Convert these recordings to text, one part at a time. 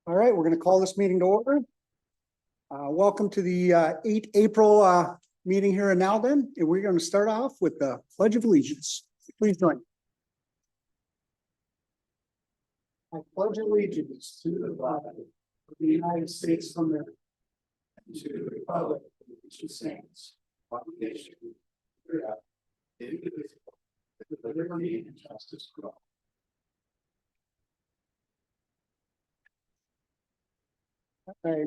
All right, we're going to call this meeting to order. Welcome to the 8 April meeting here in Nowden. And we're going to start off with the Pledge of Allegiance. Please join. I pledge allegiance to the flag of the United States of America and to the republic which stands one nation under God, indivisible, with liberty and justice for all. Okay.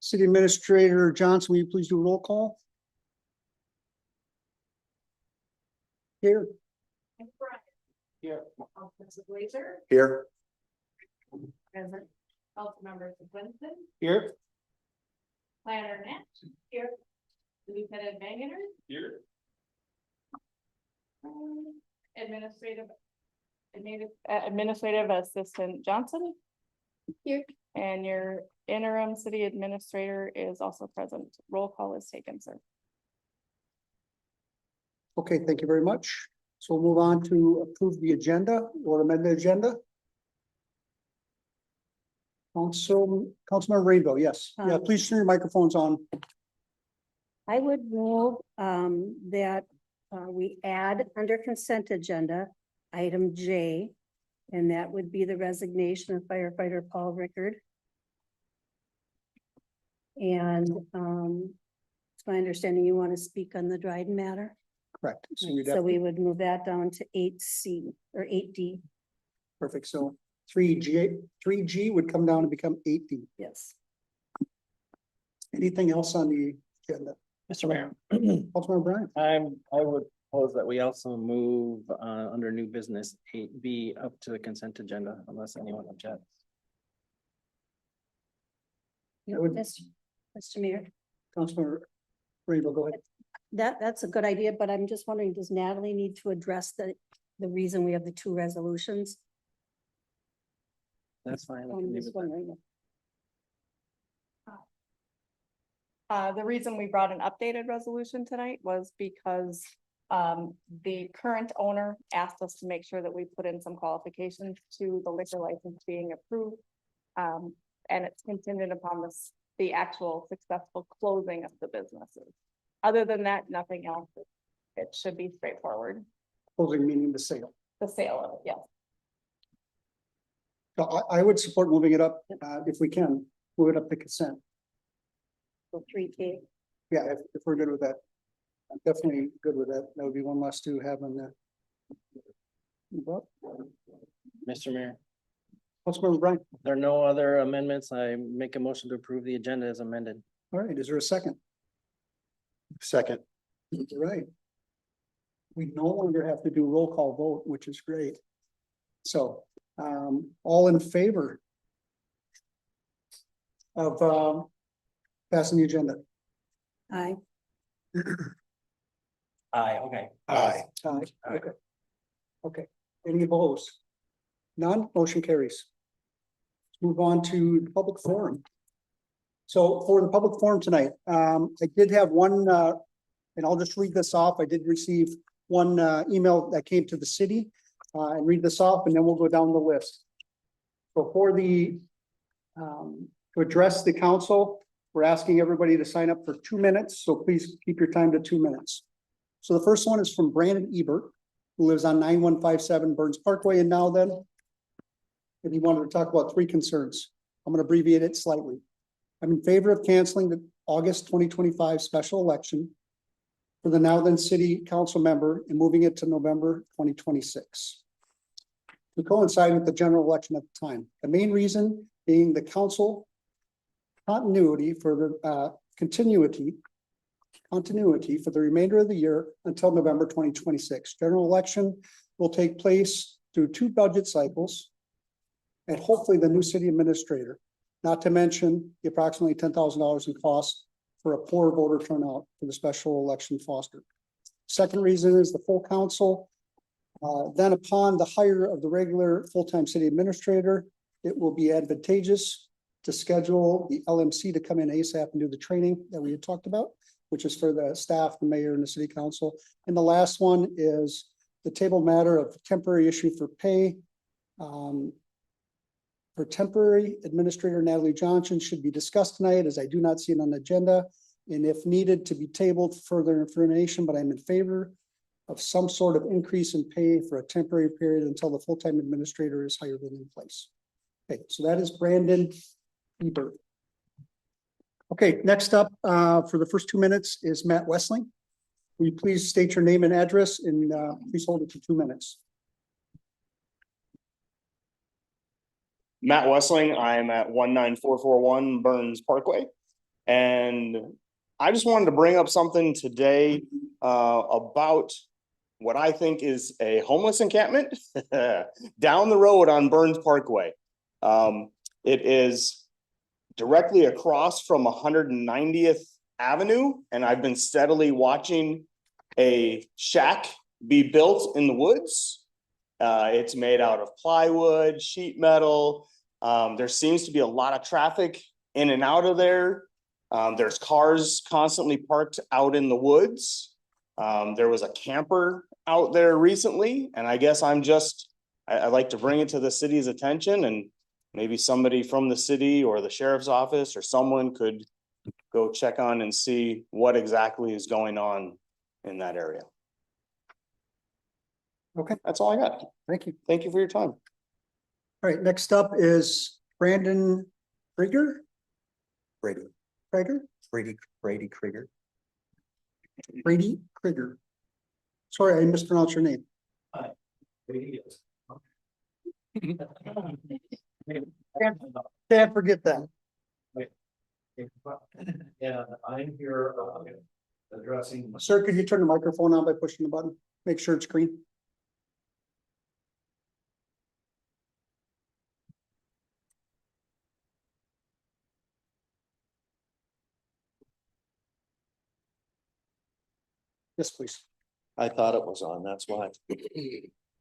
City Administrator Johnson, will you please do a roll call? Here. Here. Councilman Blazer, Here. present, Councilmember Winston, Here. Planner Nat, here, Lieutenant Bangener, Here. Administrative Assistant Johnson. Here. And your interim city administrator is also present. Roll call is taken, sir. Okay, thank you very much. So we'll move on to approve the agenda or amend the agenda. Councilmember Rainbow, yes. Yeah, please turn your microphones on. I would move that we add under consent agenda, item J, and that would be the resignation of firefighter Paul Rickard. And it's my understanding you want to speak on the Dryden matter. Correct. So we would move that down to 8C or 8D. Perfect. So 3G would come down and become 8D. Yes. Anything else on the agenda? Mr. Mayor, Councilmember Brian. I would propose that we also move under new business 8B up to the consent agenda unless anyone objects. I would- Mr. Mayor, Councilmember Rainbow, go ahead. that's a good idea, but I'm just wondering, does Natalie need to address the reason we have the two resolutions? That's fine. we can I'm leave just it there. wondering. The reason we brought an updated resolution tonight was because the current owner asked us to make sure that we put in some qualifications to the liquor license being approved. And it's contingent upon the actual successful closing of the businesses. Other than that, nothing else. It should be straightforward. Closing meaning the sale. The sale of it, yes. So I would support moving it up if we can, move it up to consent. So 3K. Yeah, if we're good with that. I'm definitely good with that. That would be one less to have on the. Mr. Mayor, Councilmember Brian. if there are no other amendments. I make a motion to approve the agenda as amended. All right, is there a second? Second. All right. We no longer have to do roll call vote, which is great. So, all in favor of passing the agenda? Aye. Aye, okay. Aye. Okay. Okay, any opposed? None, motion carries. Let's move on to the public forum. So for the public forum tonight, I did have one, and I'll just read this off. I did receive one email that came to the city and read this off, and then we'll go down the list. So for the, to address the council, we're asking everybody to sign up for 2 minutes. So please keep your time to 2 minutes. So the first one is from Brandon Ebert, who lives on 9157 Burns Parkway in Nowden. And he wanted to talk about 3 concerns. I'm going to abbreviate it slightly. I'm in favor of canceling the August 2025 special election for the Nowden City Council member and moving it to November 2026. To coincide with the general election at the time. The main reason being the council continuity for the continuity for the remainder of the year until November 2026. General election will take place through 2 budget cycles and hopefully the new city administrator, not to mention the approximately $10,000 in costs for a poor voter turnout for the special election foster. Second reason is the full council. Then upon the hire of the regular full-time city administrator, it will be advantageous to schedule the LMC to come in ASAP and do the training that we had talked about, which is for the staff, the mayor, and the city council. And the last one is the table matter of temporary issue for pay for for temporary administrator Natalie Johnson should be discussed tonight, as I do not see it on the agenda. And if needed, to be tabled for further information, but I'm in favor of some sort of increase in pay for a temporary period until the full-time administrator is hired and in place. Okay, so that is Brandon Ebert. Okay, next up, for the first 2 minutes is Matt Wessling. Will you please state your name and address, and please hold it to 2 minutes. Matt Wessling, I'm at 19441 Burns Parkway. And I just wanted to bring up something today about what I think is a homeless encampment down the road on Burns Parkway. It is directly across from 190th Avenue, and I've been steadily watching a shack be built in the woods. It's made out of plywood, sheet metal. There seems to be a lot of traffic in and out of there. There's cars constantly parked out in the woods. There was a camper out there recently, and I guess I'd like to bring it to the city's attention, and maybe somebody from the city or the sheriff's office or someone could go check on and see what exactly is going on in that area. Okay, That's all I got. thank you. Thank you for your time. All right, next up is Brandon Krieger. Brady, Krieger? Brady Krieger. Brady Krieger. Sorry, I mispronounced your name. Can't forget that. And I'm here addressing. Sir, could you turn the microphone on by pushing the button? Make sure it's green. Yes, please. I thought it was on, that's why.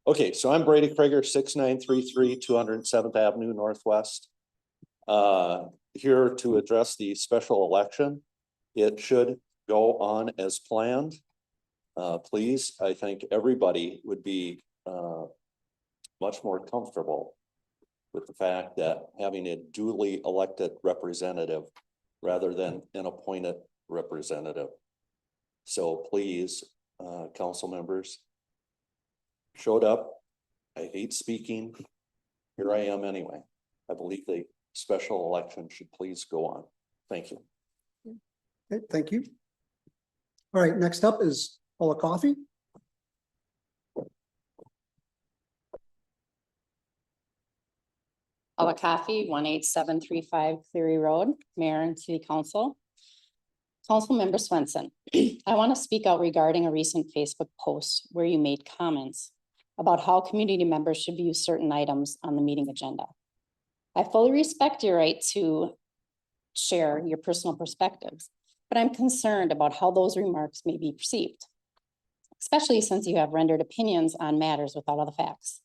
Okay, so I'm Brady Krieger, 6933 207th Avenue Northwest. Here to address the special election. It should go on as planned. Please, I think everybody would be much more comfortable with the fact that having a duly elected representative rather than an appointed representative. So please, council members, showed up. I hate speaking. Here I am anyway. I believe the special election should please go on. Thank you. Okay, thank you. All right, next up is Paula Coffey. Paula Coffey, 18735 Cleary Road, Mayor and City Council. Councilmember Swenson, I want to speak out regarding a recent Facebook post where you made comments about how community members should view certain items on the meeting agenda. I fully respect your right to share your personal perspectives, but I'm concerned about how those remarks may be perceived, especially since you have rendered opinions on matters without all the facts.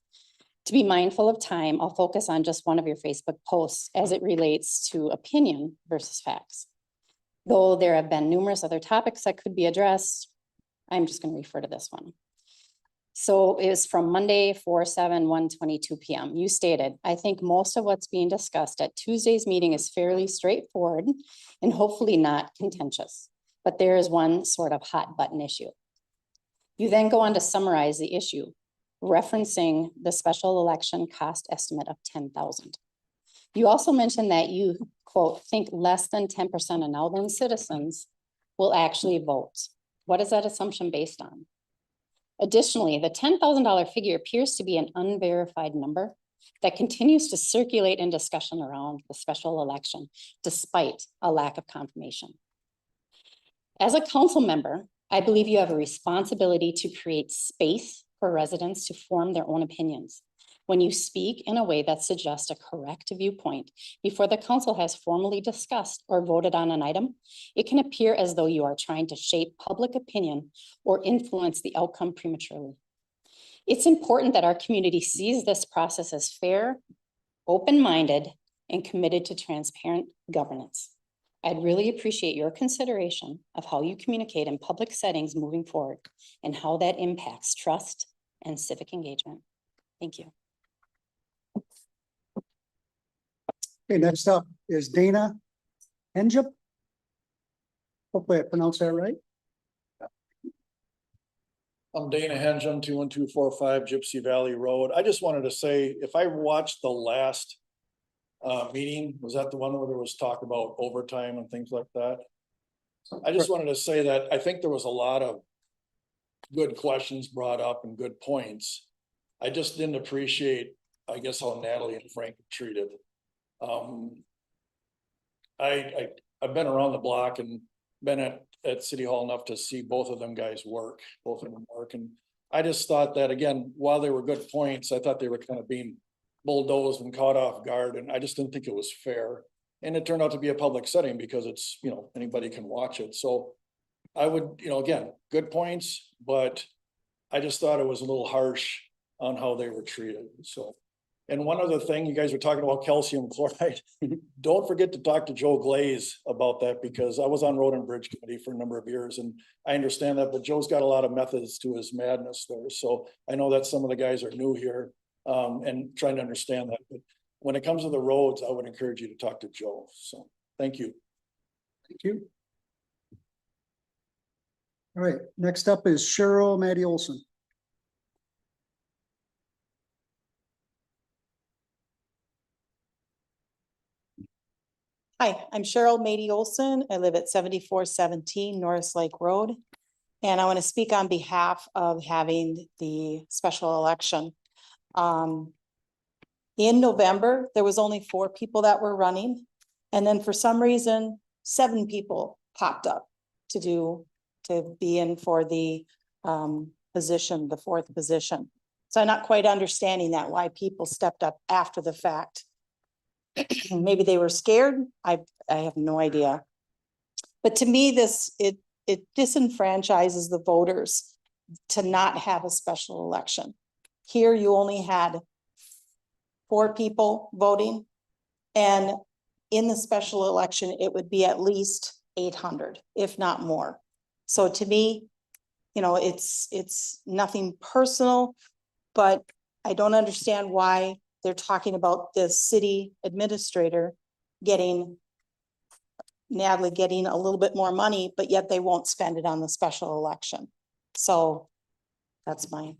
To be mindful of time, I'll focus on just one of your Facebook posts as it relates to opinion versus facts. Though there have been numerous other topics that could be addressed, I'm just going to refer to this one. So it was from Monday, 4/7/122 p.m. You stated, I think most of what's being discussed at Tuesday's meeting is fairly straightforward and hopefully not contentious, but there is one sort of hot button issue. You then go on to summarize the issue, referencing the special election cost estimate of $10,000. You also mentioned that you, quote, think less than 10% of Nowland citizens will actually vote. What is that assumption based on? Additionally, the $10,000 figure appears to be an unverified number that continues to circulate in discussion around the special election, despite a lack of confirmation. As a council member, I believe you have a responsibility to create space for residents to form their own opinions. When you speak in a way that suggests a correct viewpoint before the council has formally discussed or voted on an item, it can appear as though you are trying to shape public opinion or influence the outcome prematurely. It's important that our community sees this process as fair, open-minded, and committed to transparent governance. I'd really appreciate your consideration of how you communicate in public settings moving forward and how that impacts trust and civic engagement. Thank you. Okay, next up is Dana Henjup. Hopefully I pronounced that right. I'm Dana Henjum, 21245 Gypsy Valley Road. I just wanted to say, if I watched the last meeting, was that the one where there was talk about overtime and things like that? I just wanted to say that I think there was a lot of good questions brought up and good points. I just didn't appreciate, I guess, how Natalie and Frank were treated. I've been around the block and been at City Hall enough to see both of them guys work, both of them work. And I just thought that, again, while they were good points, I thought they were kind of being bulldozed and caught off guard, and I just didn't think it was fair. And it turned out to be a public setting because it's, you know, anybody can watch it. So I would, you know, again, good points, but I just thought it was a little harsh on how they were treated. So, and one other thing, you guys were talking about calcium chloride. Don't forget to talk to Joe Glaze about that, because I was on Road and Bridge Committee for a number of years and I understand that, but Joe's got a lot of methods to his madness there. So I know that some of the guys are new here and trying to understand that. But when it comes to the roads, I would encourage you to talk to Joe. So thank you. Thank you. All right, next up is Cheryl Maddie Olson. Hi, I'm Cheryl Mady Olson. I live at 7417 Norris Lake Road. And I want to speak on behalf of having the special election. In November, there was only 4 people that were running. And then for some reason, 7 people popped up to be in for the position, the 4th position. So I'm not quite understanding that, why people stepped up after the fact. Maybe they were scared. I have no idea. But to me, it disenfranchises the voters to not have a special election. Here you only had 4 people voting, and in the special election, it would be at least 800, if not more. So to me, you know, it's nothing personal, but I don't understand why they're talking about the city administrator Natalie getting a little bit more money, but yet they won't spend it on the special election. So that's my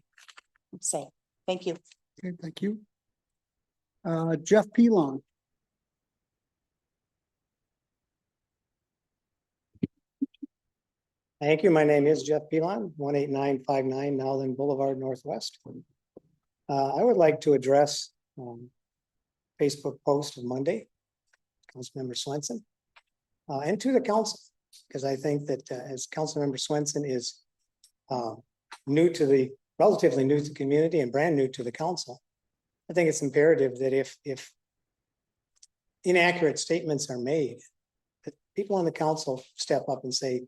say. Thank you. Okay, thank you. Jeff Pelon. Thank you. My name is Jeff Pelon, 18959 Nowland Boulevard Northwest. I would like to address Facebook post of Monday, Councilmember Swenson, and to the council, because I think that as Councilmember Swenson is relatively new to the community and brand new to the council, I think it's imperative that if inaccurate statements are made, that people on the council step up and say,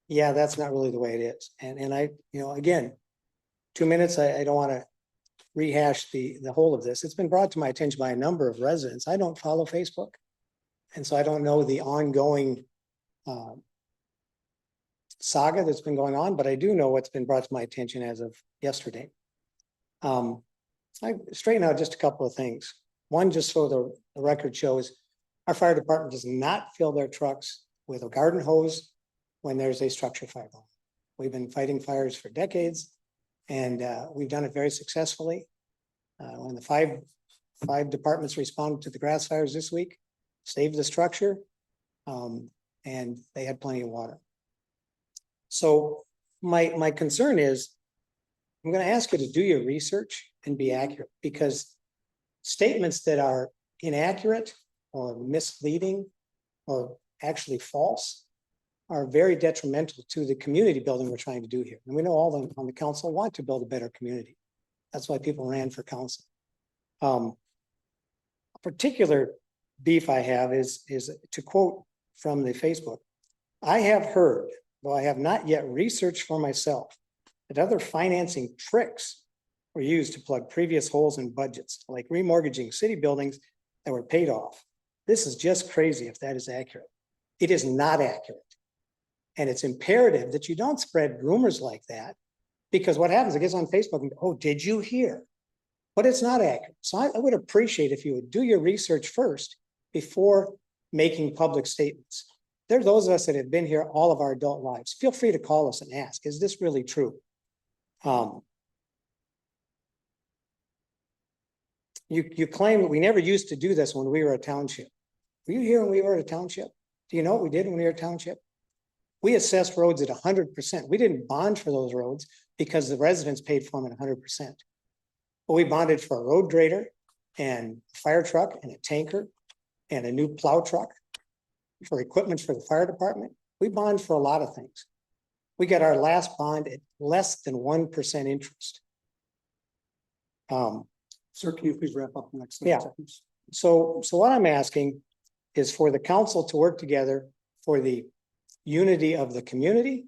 yeah, that's not really the way it is. And I, you know, again, 2 minutes, I don't want to rehash the whole of this. It's been brought to my attention by a number of residents. I don't follow Facebook, and so I don't know the ongoing saga that's been going on, but I do know what's been brought to my attention as of yesterday. I straighten out just a couple of things. One, just so the record shows, our fire department does not fill their trucks with a garden hose when there's a structure fire going. We've been fighting fires for decades, and we've done it very successfully. When the five departments responded to the grass fires this week, saved the structure, and they had plenty of water. So my concern is, I'm going to ask you to do your research and be accurate, because statements that are inaccurate or misleading or actually false are very detrimental to the community building we're trying to do here. And we know all on the council want to build a better community. That's why people ran for council. A particular beef I have is to quote from the Facebook. I have heard, though I have not yet researched for myself, that other financing tricks were used to plug previous holes in budgets, like remortgaging city buildings that were paid off. This is just crazy if that is accurate. It is not accurate. And it's imperative that you don't spread rumors like that, because what happens, it gets on Facebook and, oh, did you hear? But it's not accurate. So I would appreciate if you would do your research first before making public statements. There are those of us that have been here all of our adult lives. Feel free to call us and ask, is this really true? You claim that we never used to do this when we were a township. Were you here when we were a township? Do you know what we did when we were a township? We assessed roads at 100%. We didn't bond for those roads because the residents paid for them at 100%. But we bonded for a road grader and a fire truck and a tanker and a new plow truck for equipment for the fire department. We bond for a lot of things. We got our last bond at less than 1% interest. Sir, can you please wrap up in the next 30 Yeah. seconds? So what I'm asking is for the council to work together for the unity of the community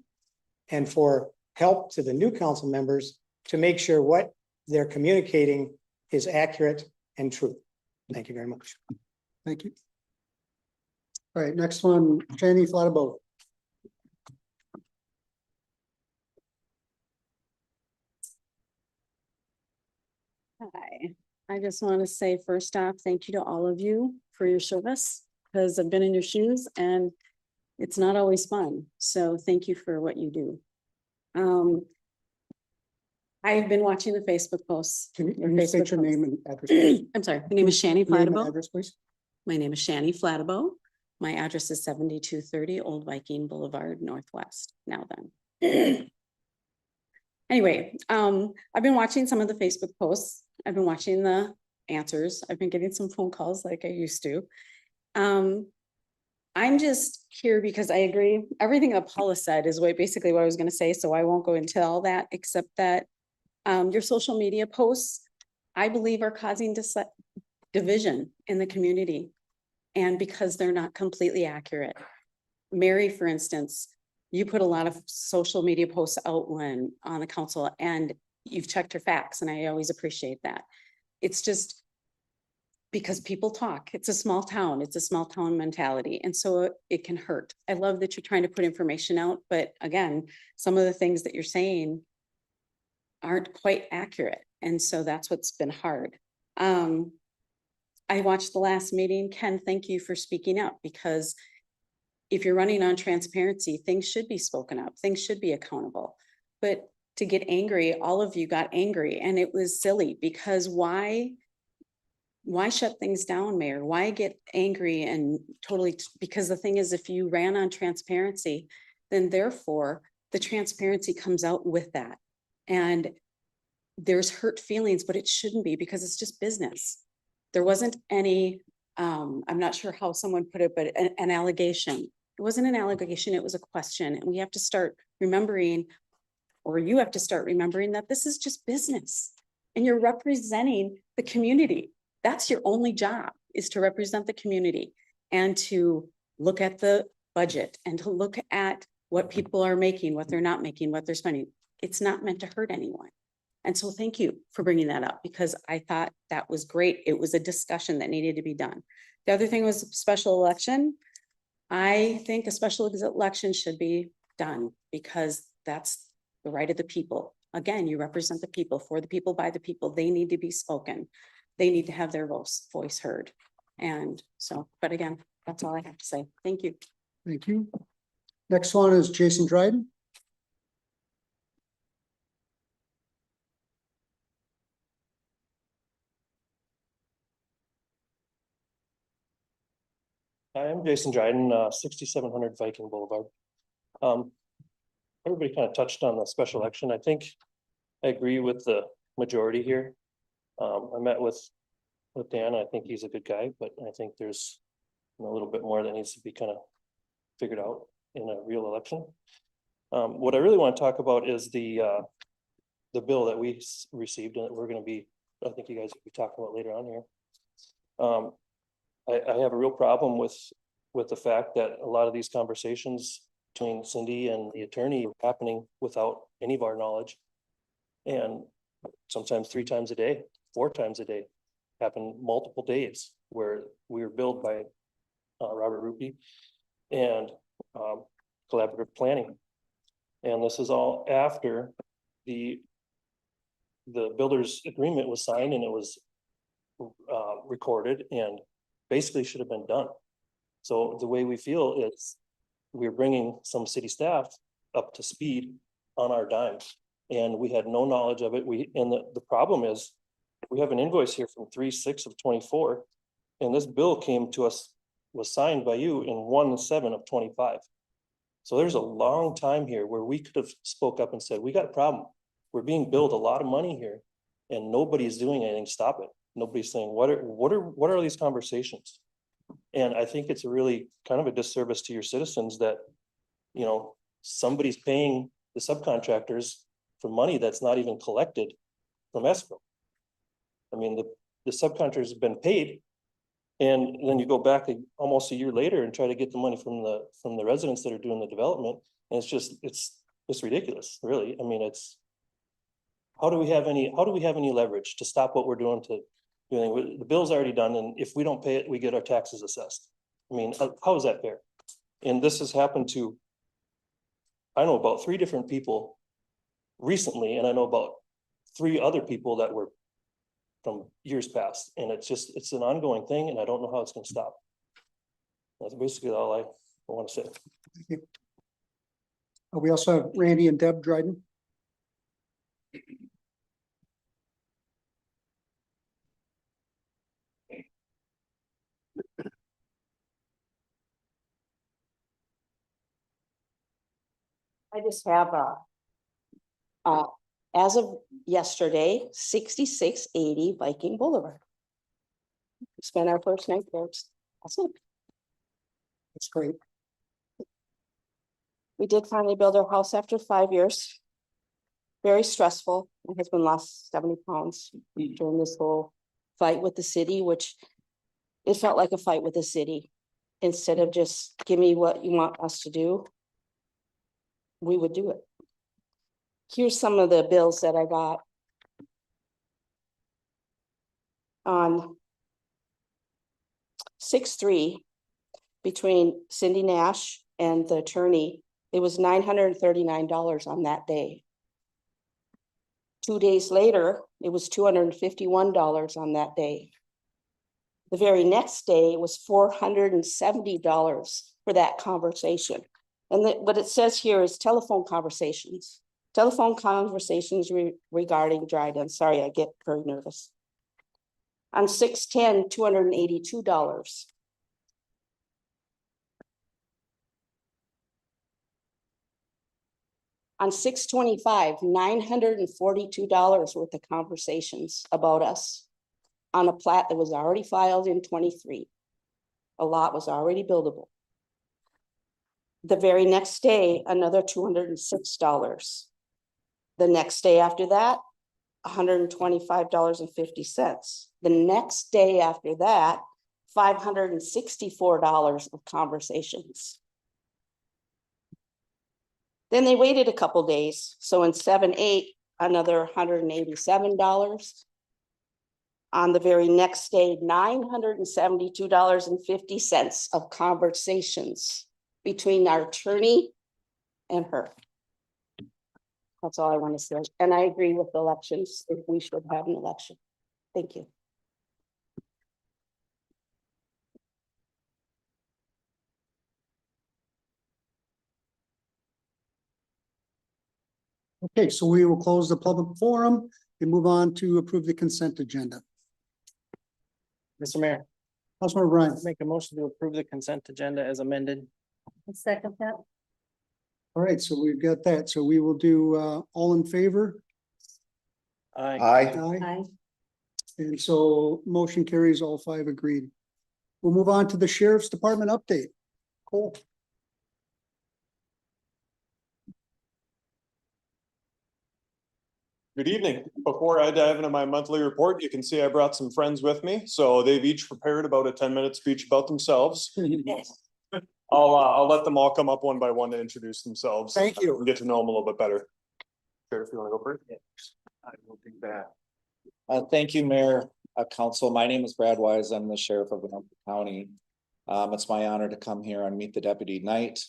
and for help to the new council members to make sure what they're communicating is accurate and true. Thank you very much. Thank you. All right, next one, Jenny Flattabo. Hi, I just want to say first off, thank you to all of you for your service, because I've been in your shoes and it's not always fun. So thank you for what you do. I've been watching the Facebook posts. Can your you state Facebook your posts. name and address? Please? I'm sorry, my name is Shani Name and Flattabo. address, please. My name is Shani Flattabo. My address is 7230 Old Viking Boulevard, Northwest. Now then. Anyway, I've been watching some of the Facebook posts. I've been watching the answers. I've been getting some phone calls like I used to. I'm just here because I agree. Everything that Paula said is basically what I was going to say. So I won't go into all that, except that your social media posts, I believe, are causing division in the community. And because they're not completely accurate. Mary, for instance, you put a lot of social media posts out when on the council and you've checked her facts, and I always appreciate that. It's just because people talk. It's a small town. It's a small town mentality. And so it can hurt. I love that you're trying to put information out, but again, some of the things that you're saying aren't quite accurate. And so that's what's been hard. I watched the last meeting. Ken, thank you for speaking up, because if you're running on transparency, things should be spoken up. Things should be accountable. But to get angry, all of you got angry, and it was silly, because why shut things down, Mayor? Why get angry and totally, because the thing is, if you ran on transparency, then therefore the transparency comes out with that. And there's hurt feelings, but it shouldn't be, because it's just business. There wasn't any, I'm not sure how someone put it, but an allegation. It wasn't an allegation, it was a question. And we have to start remembering, or you have to start remembering, that this is just business. And you're representing the community. That's your only job, is to represent the community and to look at the budget and to look at what people are making, what they're not making, what they're spending. It's not meant to hurt anyone. And so thank you for bringing that up, because I thought that was great. It was a discussion that needed to be done. The other thing was special election. I think a special election should be done, because that's the right of the people. Again, you represent the people, for the people, by the people. They need to be spoken. They need to have their voice heard. And so, but again, that's all I have to say. Thank you. Thank you. Next one is Jason Dryden. Hi, I'm Jason Dryden, 6700 Viking Boulevard. Everybody kind of touched on the special election. I think I agree with the majority here. I met with Dan. I think he's a good guy, but I think there's a little bit more that needs to be kind of figured out in a real election. What I really want to talk about is the bill that we received, and that we're going to be, I think you guys will be talking about later on here. I have a real problem with the fact that a lot of these conversations between Cindy and the attorney are happening without any of our knowledge. And sometimes 3 times a day, 4 times a day, happen multiple days, where we were billed by Robert Rupi and collaborative planning. And this is all after the builder's agreement was signed, and it was recorded, and basically should have been done. So the way we feel is we're bringing some city staff up to speed on our dime. And we had no knowledge of it. And the problem is, we have an invoice here from 3/6/24. And this bill came to us, was signed by you in 1/7/25. So there's a long time here where we could have spoke up and said, we got a problem. We're being billed a lot of money here and nobody's doing anything to stop it. Nobody's saying, what are these conversations? And I think it's really kind of a disservice to your citizens that, you know, somebody's paying the subcontractors for money that's not even collected from escrow. I mean, the subcontractors have been paid. And then you go back almost a year later and try to get the money from the residents that are doing the development. And it's ridiculous, really. I mean, how do we have any leverage to stop what we're doing to, you know, the bill's already done, and if we don't pay it, we get our taxes assessed. I mean, how is that fair? And this has happened to, I know about 3 different people recently, and I know about 3 other people that were from years past, and it's an ongoing thing, and I don't know how it's gonna stop. That's basically all I want to say. Thank you. We also have Randy and Deb Dryden. I just have as of yesterday, 6680 Viking Boulevard. Spent our first night there. That's it. That's great. We did finally build our house after 5 years. Very stressful. My husband lost 70 pounds during this whole fight with the city, which it felt like a fight with the city. Instead of just give me what you want us to do, we would do it. Here's some of the bills that I got. On 6/3, between Cindy Nash and the attorney, it was $939 on that day. 2 days later, it was $251 on that day. The very next day, it was $470 for that conversation. And what it says here is telephone conversations. Telephone conversations regarding Dryden. Sorry, I get very nervous. On 6/10, $282. On 6/25, $942 worth of conversations about us on a plat that was already filed in 23. A lot was already buildable. The very next day, another $206. The next day after that, $125.50. The next day after that, $564 of conversations. Then they waited a couple days. So in 7/8, another $187. On the very next day, $972.50 of conversations between our attorney and her. That's all I want to say. And I agree with elections, if we should have an election. Thank you. Okay, so we will close the public forum and move on to approve the consent agenda. Mr. Mayor, Councilmember Brian. make a motion to approve the consent agenda as amended. Second that. All right, so we've got that. So we will do all in favor. Aye. Aye. Aye. And so motion carries, all 5 agreed. We'll move on to the Sheriff's Department update. Cole. Good evening. Before I dive into my monthly report, you can see I brought some friends with me. So they've each prepared about a 10-minute speech about themselves. I'll let them all come up one by one to introduce themselves. Thank you. And get to know them a little bit better. Sheriff, you want to go first? I will do that. Thank you, Mayor, Council. My name is Brad Wise. I'm the Sheriff of Winona County. It's my honor to come here and meet the deputy night.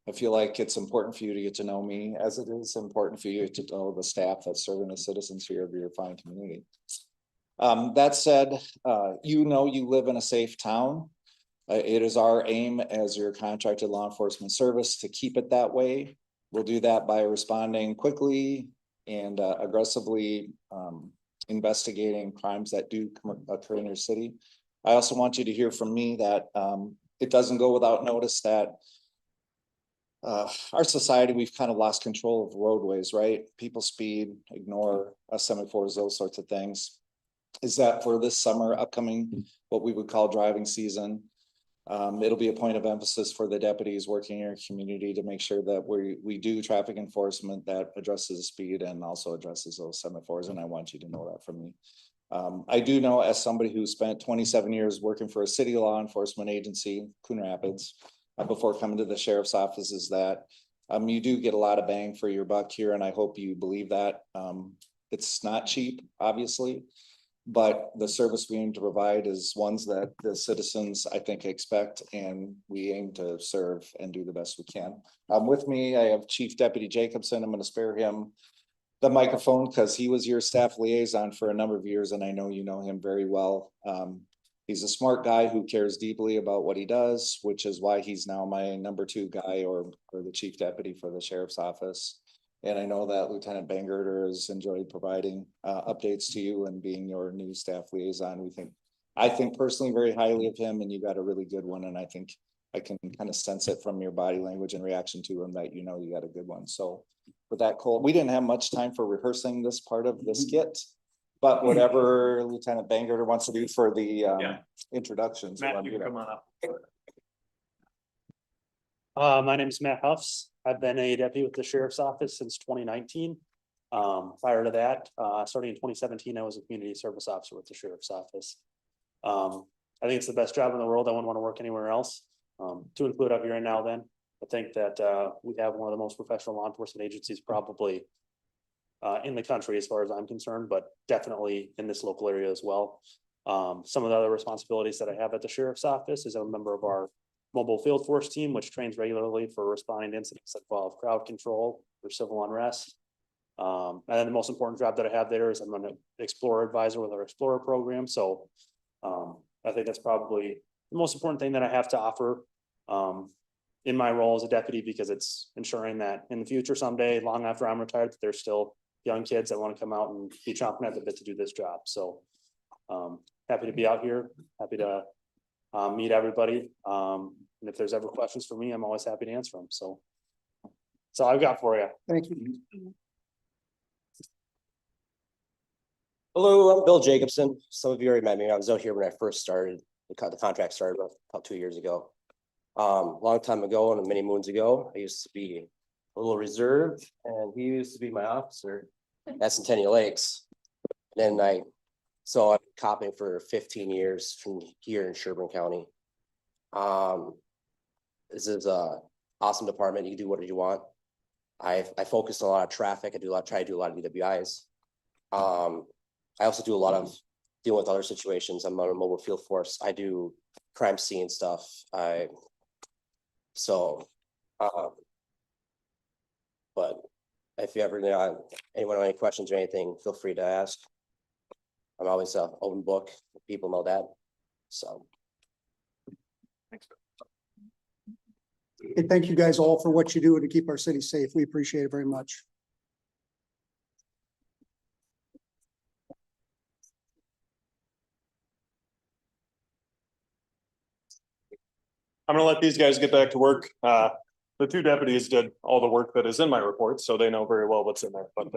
I feel like it's important for you to get to know me, as it is important for you to know the staff that's serving the citizens here of your fine community. That said, you know, you live in a safe town. It is our aim as your contracted law enforcement service to keep it that way. We'll do that by responding quickly and aggressively investigating crimes that do occur in your city. I also want you to hear from me that it doesn't go without notice that our society, we've kind of lost control of roadways, right? People speed, ignore semaphores, those sorts of things. Is that for this summer upcoming, what we would call driving season? It'll be a point of emphasis for the deputies working in your community to make sure that we do traffic enforcement that addresses speed and also addresses those semaphores, and I want you to know that from me. I do know, as somebody who spent 27 years working for a city law enforcement agency, Coon Rapids, before coming to the sheriff's office, is that you do get a lot of bang for your buck here, and I hope you believe that. It's not cheap, obviously, but the service we aim to provide is ones that the citizens, I think, expect, and we aim to serve and do the best we can. With me, I have Chief Deputy Jacobson. I'm going to spare him the microphone because he was your staff liaison for a number of years, and I know you know him very well. He's a smart guy who cares deeply about what he does, which is why he's now my number 2 guy or the chief deputy for the sheriff's office. And I know that Lieutenant Bangerter has enjoyed providing updates to you and being your new staff liaison. I think personally very highly of him, and you got a really good one. And I think I can kind of sense it from your body language and reaction to him that you know you got a good one. So with that, Cole, we didn't have much time for rehearsing this part of the skit, but whatever Lieutenant Bangerter wants to do for the introductions. Matt, you can come on up. My name is Matt Huffs. I've been a deputy with the sheriff's office since 2019. Prior to that, starting in 2017, I was a community service officer with the sheriff's office. I think it's the best job in the world. I wouldn't want to work anywhere else, to include up here and now then. I think that we have one of the most professional law enforcement agencies probably in the country as far as I'm concerned, but definitely in this local area as well. Some of the other responsibilities that I have at the sheriff's office is I'm a member of our mobile field force team, which trains regularly for responding to incidents that involve crowd control or civil unrest. And then the most important job that I have there is I'm an Explorer advisor with our Explorer program. So I think that's probably the most important thing that I have to offer in my role as a deputy, because it's ensuring that in the future someday, long after I'm retired, that there's still young kids that want to come out and be chomping at the bit to do this job. So happy to be out here, happy to meet everybody. And if there's ever questions for me, I'm always happy to answer them. So that's all I've got for you. Thank you. Hello, I'm Bill Jacobson. Some of you already met me. I was out here when I first started. The contract started about 2 years ago. Long time ago and many moons ago, I used to be a little reserved, and he used to be my officer at Centennial Lakes. Then I've been copping for 15 years from here in Sherburne County. This is a awesome department. You can do whatever you want. I focus on a lot of traffic. Try to do a lot of DWIs. I also do a lot of dealing with other situations. I'm on a mobile field force. I do crime scene stuff. But if you ever anyone have any questions or anything, feel free to ask. I'm always an open book. People know that. So. Thanks. Hey, thank you guys all for what you do to keep our city safe. We appreciate it very much. I'm gonna let these guys get back to work. The 2 deputies did all the work that is in my report, so they know very well what's in there, but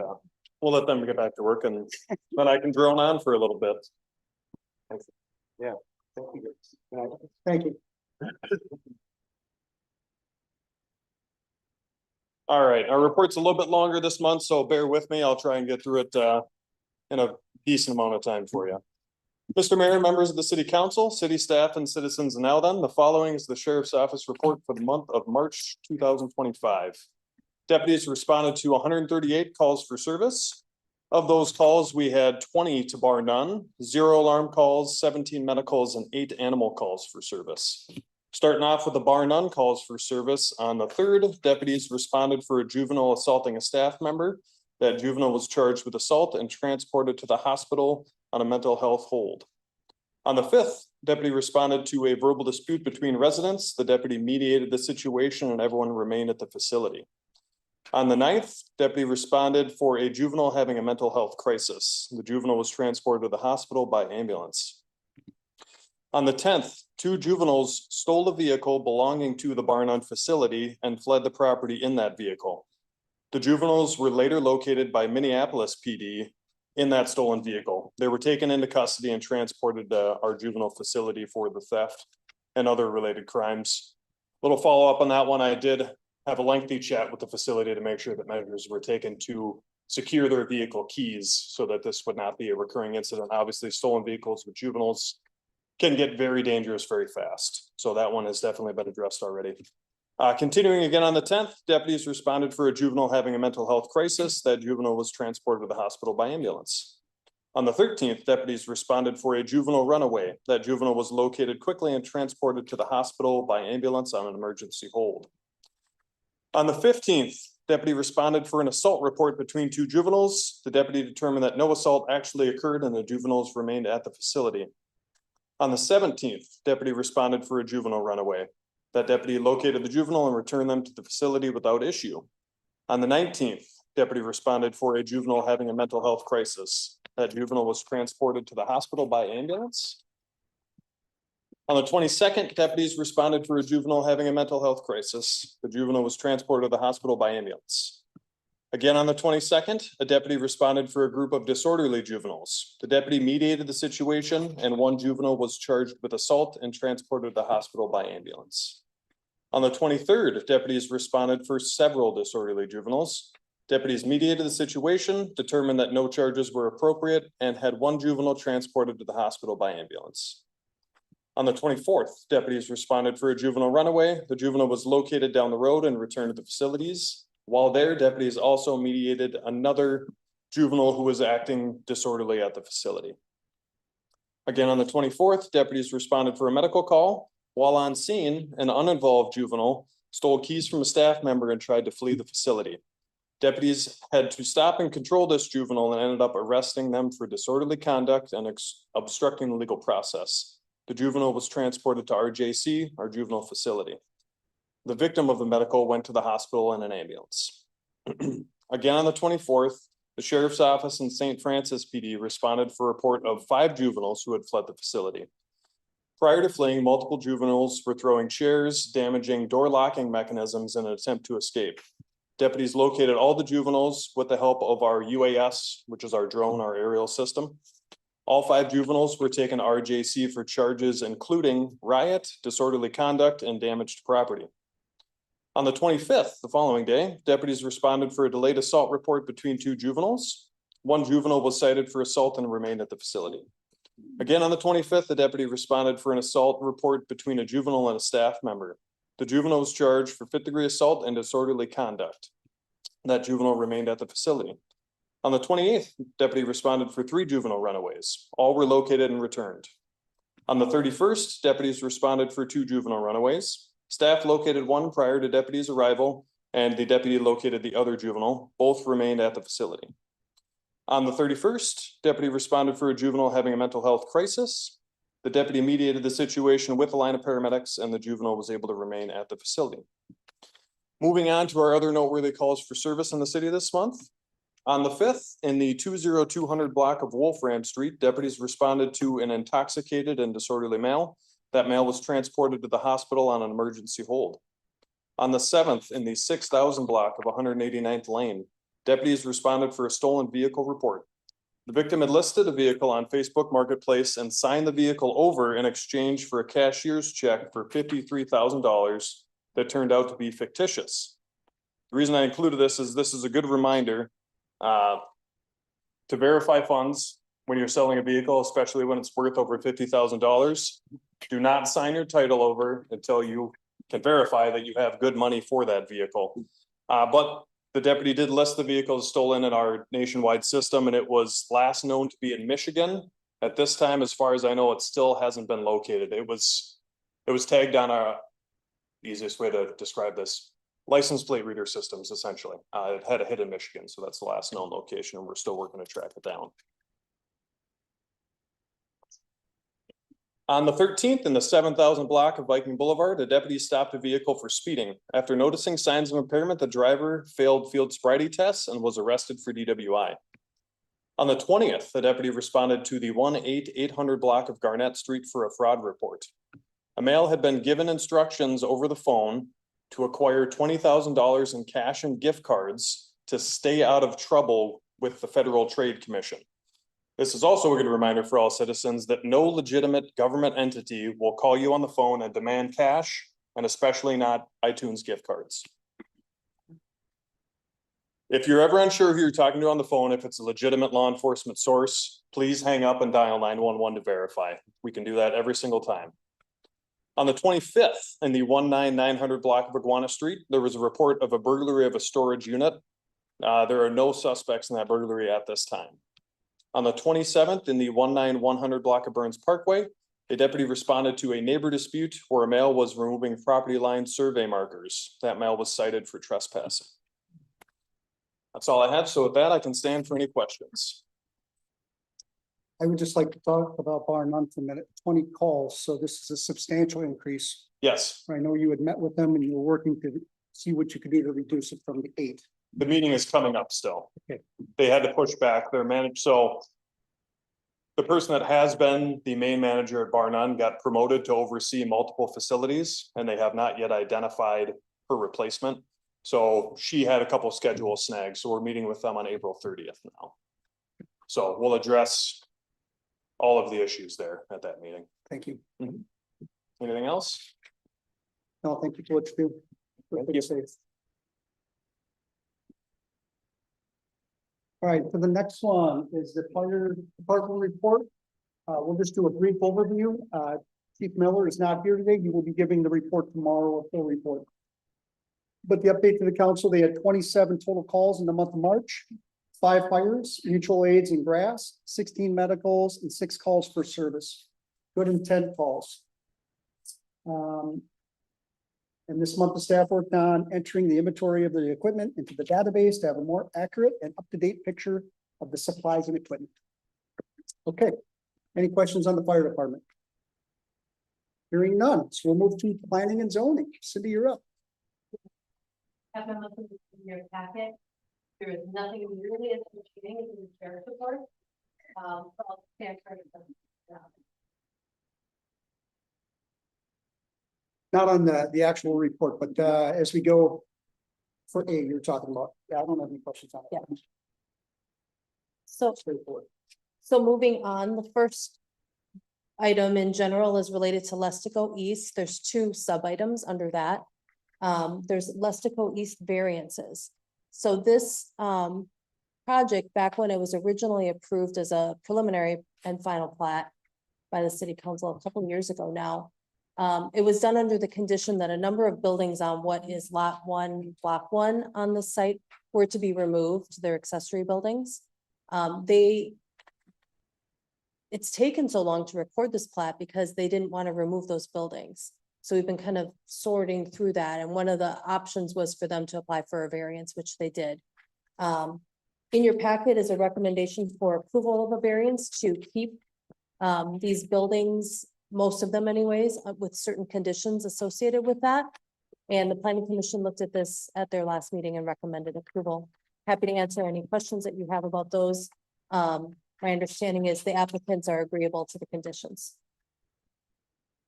we'll let them get back to work, and then I can drone on for a little bit. Thanks. Yeah. Thank you. Thank you. All right, our report's a little bit longer this month, so bear with me. I'll try and get through it in a decent amount of time for you. Mr. Mayor, members of the City Council, city staff, and citizens, and now then, the following is the Sheriff's Office report for the month of March 2025. Deputies responded to 138 calls for service. Of those calls, we had 20 to bar none, 0 alarm calls, 17 medicals, and 8 animal calls for service. Starting off with the bar none calls for service, on the 3rd, deputies responded for a juvenile assaulting a staff member. That juvenile was charged with assault and transported to the hospital on a mental health hold. On the 5th, deputy responded to a verbal dispute between residents. The deputy mediated the situation and everyone remained at the facility. On the 9th, deputy responded for a juvenile having a mental health crisis. The juvenile was transported to the hospital by ambulance. On the 10th, 2 juveniles stole a vehicle belonging to the Bar None facility and fled the property in that vehicle. The juveniles were later located by Minneapolis PD in that stolen vehicle. They were taken into custody and transported to our juvenile facility for the theft and other related crimes. Little follow-up on that one, I did have a lengthy chat with the facility to make sure that measures were taken to secure their vehicle keys so that this would not be a recurring incident. Obviously, stolen vehicles with juveniles can get very dangerous very fast. So that one has definitely been addressed already. Continuing again on the 10th, deputies responded for a juvenile having a mental health crisis. That juvenile was transported to the hospital by ambulance. On the 13th, deputies responded for a juvenile runaway. That juvenile was located quickly and transported to the hospital by ambulance on an emergency hold. On the 15th, deputy responded for an assault report between 2 juveniles. The deputy determined that no assault actually occurred and the juveniles remained at the facility. On the 17th, deputy responded for a juvenile runaway. That deputy located the juvenile and returned them to the facility without issue. On the 19th, deputy responded for a juvenile having a mental health crisis. That juvenile was transported to the hospital by ambulance. On the 22nd, deputies responded for a juvenile having a mental health crisis. The juvenile was transported to the hospital by ambulance. Again, on the 22nd, a deputy responded for a group of disorderly juveniles. The deputy mediated the situation and 1 juvenile was charged with assault and transported to the hospital by ambulance. On the 23rd, deputies responded for several disorderly juveniles. Deputies mediated the situation, determined that no charges were appropriate, and had 1 juvenile transported to the hospital by ambulance. On the 24th, deputies responded for a juvenile runaway. The juvenile was located down the road and returned to the facilities. While there, deputies also mediated another juvenile who was acting disorderly at the facility. Again, on the 24th, deputies responded for a medical call. While on scene, an uninvolved juvenile stole keys from a staff member and tried to flee the facility. Deputies had to stop and control this juvenile and ended up arresting them for disorderly conduct and obstructing the legal process. The juvenile was transported to RJC, our juvenile facility. The victim of the medical went to the hospital in an ambulance. Again, on the 24th, the sheriff's office in St. Francis PD responded for a report of 5 juveniles who had fled the facility. Prior to fleeing, multiple juveniles were throwing chairs, damaging door locking mechanisms in an attempt to escape. Deputies located all the juveniles with the help of our UAS, which is our drone, our aerial system. All 5 juveniles were taken to RJC for charges including riot, disorderly conduct, and damaged property. On the 25th, the following day, deputies responded for a delayed assault report between 2 juveniles. 1 juvenile was cited for assault and remained at the facility. Again, on the 25th, the deputy responded for an assault report between a juvenile and a staff member. The juvenile was charged for 5th-degree assault and disorderly conduct. That juvenile remained at the facility. On the 28th, deputy responded for 3 juvenile runaways. All were located and returned. On the 31st, deputies responded for 2 juvenile runaways. Staff located 1 prior to deputy's arrival, and the deputy located the other juvenile. Both remained at the facility. On the 31st, deputy responded for a juvenile having a mental health crisis. The deputy mediated the situation with a line of paramedics, and the juvenile was able to remain at the facility. Moving on to our other noteworthy calls for service in the city this month. On the 5th, in the 20200 block of Wolfram Street, deputies responded to an intoxicated and disorderly male. That male was transported to the hospital on an emergency hold. On the 7th, in the 6000 block of 189th Lane, deputies responded for a stolen vehicle report. The victim had listed a vehicle on Facebook Marketplace and signed the vehicle over in exchange for a cashier's check for $53,000 that turned out to be fictitious. The reason I included this is a good reminder to verify funds when you're selling a vehicle, especially when it's worth over $50,000. Do not sign your title over until you can verify that you have good money for that vehicle. But the deputy did list the vehicle as stolen in our nationwide system, and it was last known to be in Michigan. At this time, as far as I know, it still hasn't been located. It was tagged on our, easiest way to describe this, license plate reader systems, essentially. It had a hit in Michigan, so that's the last known location, and we're still working to track it down. On the 13th, in the 7,000 block of Viking Boulevard, a deputy stopped a vehicle for speeding. After noticing signs of impairment, the driver failed field sobriety tests and was arrested for DWI. On the 20th, the deputy responded to the 18800 block of Garnett Street for a fraud report. A male had been given instructions over the phone to acquire $20,000 in cash and gift cards to stay out of trouble with the Federal Trade Commission. This is also a good reminder for all citizens that no legitimate government entity will call you on the phone and demand cash, and especially not iTunes gift cards. If you're ever unsure who you're talking to on the phone, if it's a legitimate law enforcement source, please hang up and dial 911 to verify. We can do that every single time. On the 25th, in the 19900 block of Iguana Street, there was a report of a burglary of a storage unit. There are no suspects in that burglary at this time. On the 27th, in the 19100 block of Burns Parkway, a deputy responded to a neighbor dispute where a male was removing property line survey markers. That male was cited for trespassing. That's all I have. So with that, I can stand for any questions. I would just like to talk about bar none for a minute, 20 calls, so this is a substantial increase. Yes, I know you had met with them and you were working to see what you could do to reduce it from the 8. the meeting is coming up still. Okay. They had to push back their so the person that has been the main manager at Bar None got promoted to oversee multiple facilities, and they have not yet identified her replacement. So she had a couple of schedule snags, so we're meeting with them on April 30th now. So we'll address all of the issues there at that meeting. Thank you. Anything else? No, thank you for what you do. Thank you. Safe. All right, for the next one is the fire department report. We'll just do a brief overview. Chief Miller is not here today. He will be giving the report tomorrow, a full report. But the update to the council, they had 27 total calls in the month of March, 5 fires, mutual aids and grass, 16 medicals, and 6 calls for service. Good intent calls. And this month, the staff worked on entering the inventory of the equipment into the database to have a more accurate and up-to-date picture of the supplies and equipment. Okay, any questions on the fire department? Hearing none, so we'll move to planning and zoning. Cindy, you're up. Have a look in your packet. There is nothing really interesting in the sheriff's report. So I'll transfer it. Not on the actual report, but as we go for A, you're talking about. Yeah, I don't have any questions on that. So, Straightforward. so moving on, the first item in general is related to Lestico East. There's 2 sub-items under that. There's Lestico East variances. So this project, back when it was originally approved as a preliminary and final plat by the city council a couple of years ago now, it was done under the condition that a number of buildings on what is lot 1, block 1 on the site were to be removed, their accessory buildings. It's taken so long to record this plat because they didn't want to remove those buildings. So we've been kind of sorting through that. And one of the options was for them to apply for a variance, which they did. In your packet is a recommendation for approval of a variance to keep these buildings, most of them anyways, with certain conditions associated with that. And the planning commission looked at this at their last meeting and recommended approval. Happy to answer any questions that you have about those. My understanding is the applicants are agreeable to the conditions.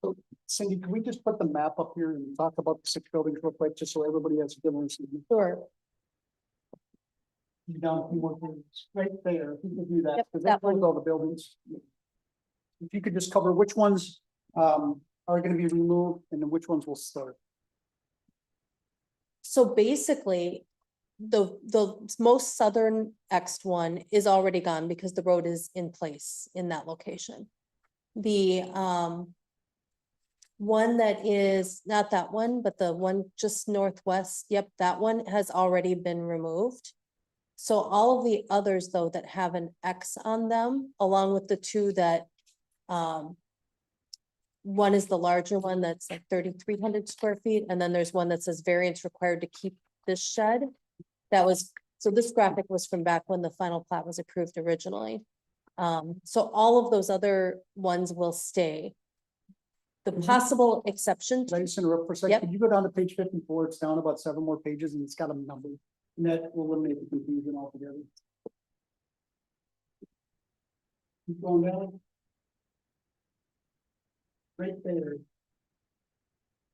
So Cindy, can we just put the map up here and talk about the 6 buildings real quick, just so everybody has a good understanding? Sure. You down a few more things right there. If you can do that, Yep, because that that was one. all the buildings. If you could just cover which ones are going to be removed and then which ones will start. So basically, the most southern X one is already gone because the road is in place in that location. The one that is not that one, but the one just northwest, yep, that one has already been removed. So all of the others though that have an X on them, along with the 2 that one is the larger one that's like 3,300 square feet, and then there's one that says variance required to keep this shed. That was, so this graphic was from back when the final plat was approved originally. So all of those other ones will stay. The possible exception, Can I just interrupt for a second? Yep. Could you go down to page 54? It's down about 7 more pages and it's got a number. And that will eliminate the confusion altogether. Keep going down. Right there.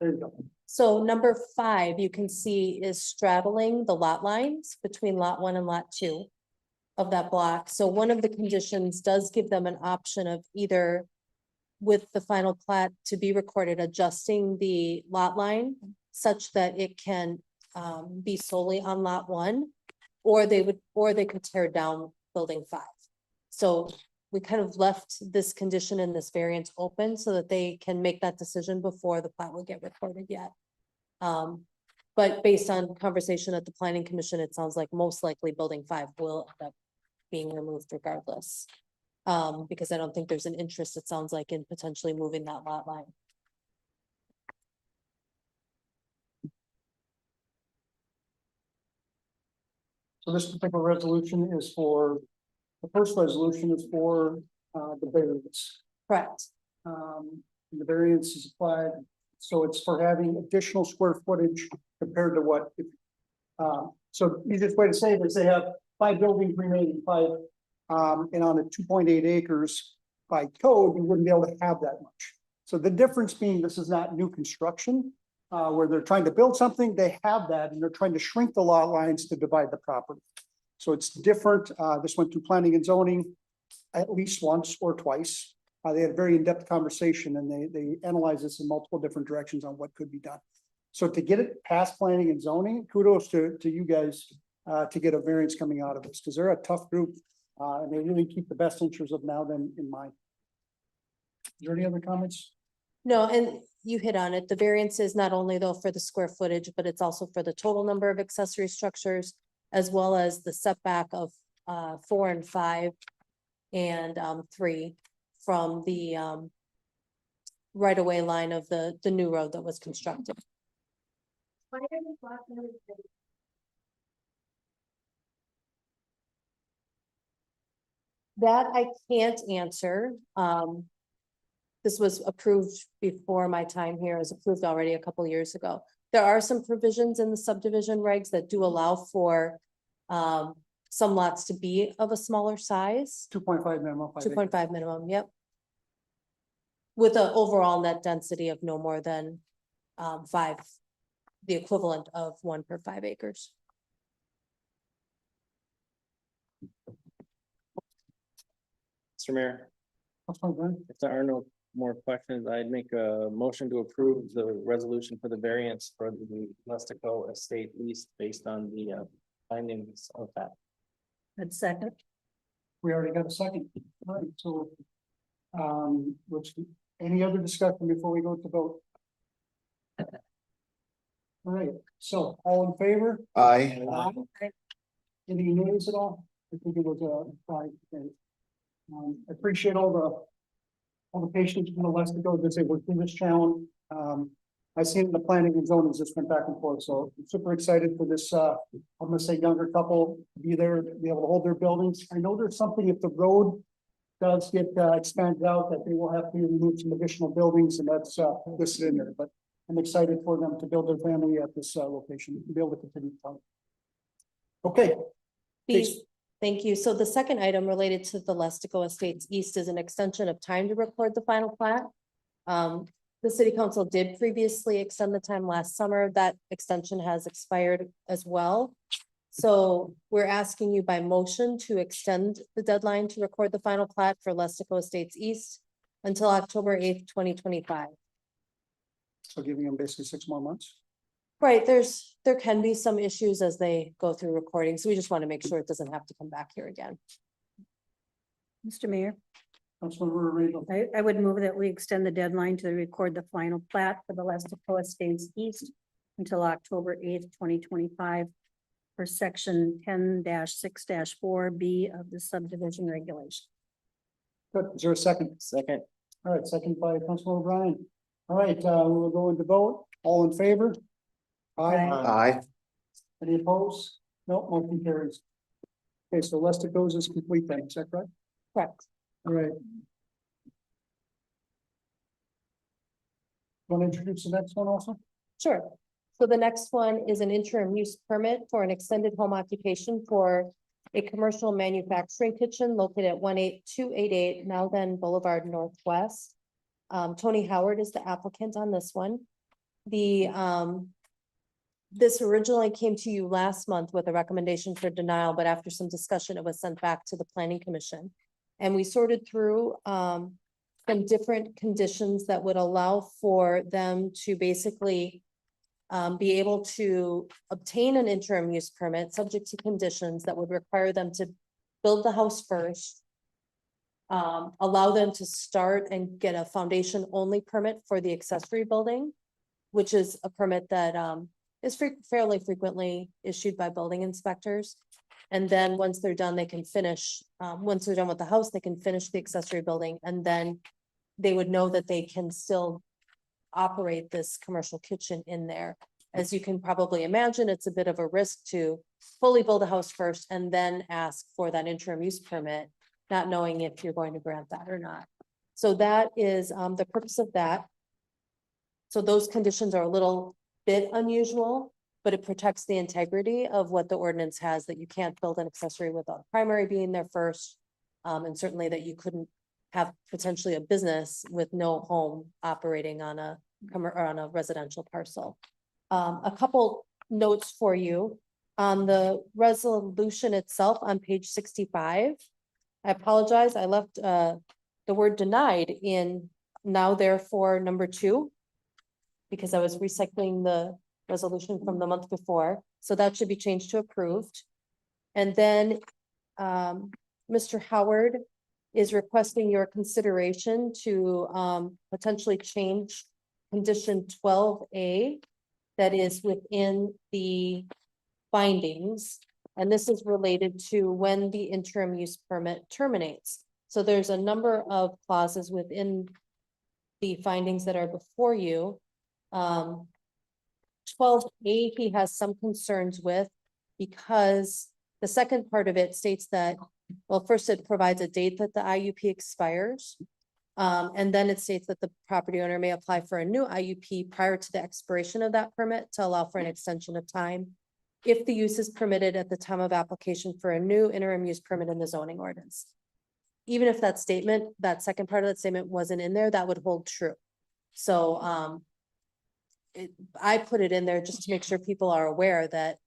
There you go. so number 5, you can see is straddling the lot lines between lot 1 and lot 2 of that block. So one of the conditions does give them an option of either with the final plat to be recorded, adjusting the lot line such that it can be solely on lot 1, or they could tear down building 5. So we kind of left this condition and this variance open so that they can make that decision before the plat will get recorded yet. But based on conversation at the planning commission, it sounds like most likely building 5 will end up being removed regardless. Because I don't think there's an interest, it sounds like, in potentially moving that lot line. So this particular resolution is for, the first resolution is for the variance. Correct. The variance is applied, so it's for having additional square footage compared to what. So the easiest way to say it is they have 5 buildings remaining, 5, and on a 2.8 acres by code, you wouldn't be able to have that much. So the difference being this is not new construction, where they're trying to build something, they have that, and they're trying to shrink the lot lines to divide the property. So it's different. This went through planning and zoning at least once or twice. They had a very in-depth conversation and they analyzed this in multiple different directions on what could be done. So to get it past planning and zoning, kudos to you guys to get a variance coming out of this, because they're a tough group and they really keep the best interests of now then in mind. Is there any other comments? No, and you hit on it. The variance is not only though for the square footage, but it's also for the total number of accessory structures, as well as the setback of 4 and 5 and 3 from the right-of-way line of the new road that was constructed. That I can't answer. This was approved before my time here. It was approved already a couple years ago. There are some provisions in the subdivision regs that do allow for some lots to be of a smaller size. 2.5 minimum. 2.5 minimum, yep. With an overall net density of no more than 5, the equivalent of 1 per 5 acres. Mr. Mayor, That's fine, Brian. if there are no more questions, I'd make a motion to approve the resolution for the variance for the Lestico Estate East based on the findings of that. I'd second. We already got a second. All right, so any other discussion before we go to vote? All right, so all in favor? Aye. Any nays at all? I think it was a 5. I appreciate all the patience from the Lestico as they work through this challenge. I seen the planning and zoning just went back and forth, so I'm super excited for this, I'm gonna say younger couple to be there, to be able to hold their buildings. I know there's something, if the road does get expanded out, that they will have to remove some additional buildings, and that's listed in there, but I'm excited for them to build their family at this location, to be able to continue. Okay. Thank you. So the second item related to the Lestico Estates East is an extension of time to record the final plat. The city council did previously extend the time last summer. That extension has expired as well. So we're asking you by motion to extend the deadline to record the final plat for Lestico Estates East until October 8th, 2025. So giving them basically 6 more months. Right, there can be some issues as they go through recording, so we just want to make sure it doesn't have to come back here again. Mr. Mayor, Councilmember Randall. I would move that we extend the deadline to record the final plat for the Lestico Estates East until October 8th, 2025 for section 10-6-4B of the subdivision regulation. Good. Is there a second? Second. All right, second by Councilor O'Brien. All right, we will go into vote. All in favor? Aye. Any opposed? No, motion carries. Okay, so Lestico's is complete then, is that correct? Correct. All right. Want to introduce the next one also? Sure. So the next one is an interim use permit for an extended home occupation for a commercial manufacturing kitchen located at 18288 Now Then Boulevard Northwest. Tony Howard is the applicant on this one. This originally came to you last month with a recommendation for denial, but after some discussion, it was sent back to the planning commission. And we sorted through some different conditions that would allow for them to basically be able to obtain an interim use permit, subject to conditions that would require them to build the house first. Allow them to start and get a foundation only permit for the accessory building, which is a permit that is fairly frequently issued by building inspectors. And then once they're done, they can finish, once they're done with the house, they can finish the accessory building, and then they would know that they can still operate this commercial kitchen in there. As you can probably imagine, it's a bit of a risk to fully build a house first and then ask for that interim use permit, not knowing if you're going to grant that or not. So that is the purpose of that. So those conditions are a little bit unusual, but it protects the integrity of what the ordinance has, that you can't build an accessory without primary being there first. And certainly that you couldn't have potentially a business with no home operating on a residential parcel. A couple notes for you on the resolution itself on page 65. I apologize, I left the word denied in now therefore number 2, because I was recycling the resolution from the month before. So that should be changed to approved. And then Mr. Howard is requesting your consideration to potentially change condition 12A that is within the findings. And this is related to when the interim use permit terminates. So there's a number of clauses within the findings that are before you. 12A, he has some concerns with, because the second part of it states that, well, first it provides a date that the IUP expires. And then it states that the property owner may apply for a new IUP prior to the expiration of that permit to allow for an extension of time, if the use is permitted at the time of application for a new interim use permit in the zoning ordinance. Even if that statement, that second part of that statement wasn't in there, that would hold true. So I put it in there just to make sure people are aware that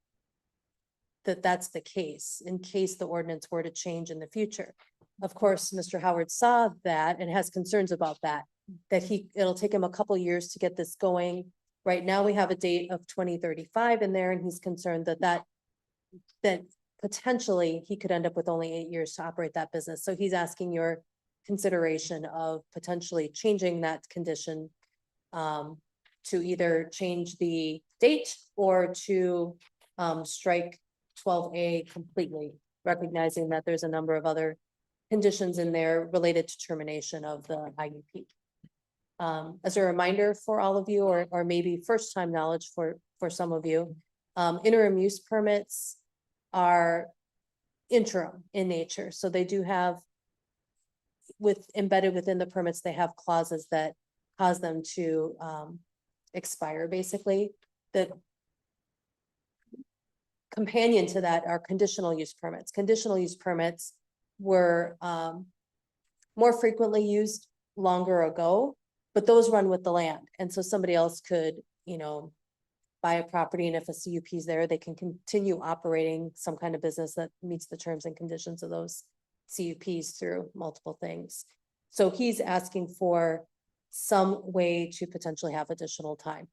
that's the case, in case the ordinance were to change in the future. Of course, Mr. Howard saw that and has concerns about that it'll take him a couple years to get this going. Right now, we have a date of 2035 in there, and he's concerned that potentially he could end up with only 8 years to operate that business. So he's asking your consideration of potentially changing that condition to either change the date or to strike 12A completely, recognizing that there's a number of other conditions in there related to termination of the IUP. As a reminder for all of you, or maybe first time knowledge for some of you, interim use permits are interim in nature. So they do have, embedded within the permits, they have clauses that cause them to expire, basically. The companion to that are conditional use permits. Conditional use permits were more frequently used longer ago, but those run with the land. And so somebody else could, buy a property, and if a CUP is there, they can continue operating some kind of business that meets the terms and conditions of those CUPs through multiple things. So he's asking for some way to potentially have additional time.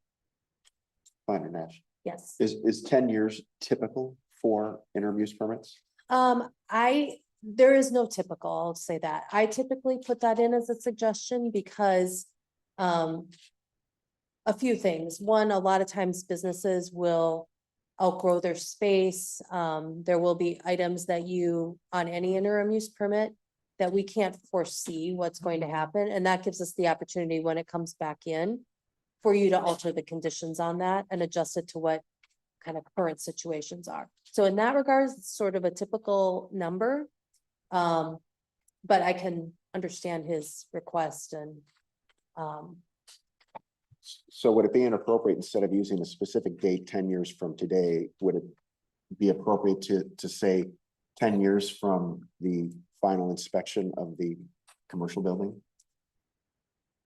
Fine, Nash. Yes. Is 10 years typical for interim use permits? There is no typical, I'll say that. I typically put that in as a suggestion because a few things. One, a lot of times businesses will outgrow their space. There will be items that on any interim use permit, that we can't foresee what's going to happen. And that gives us the opportunity when it comes back in for you to alter the conditions on that and adjust it to what kind of current situations are. So in that regard, it's sort of a typical number. But I can understand his request, and So would it be inappropriate, instead of using a specific date, 10 years from today, would it be appropriate to say 10 years from the final inspection of the commercial building?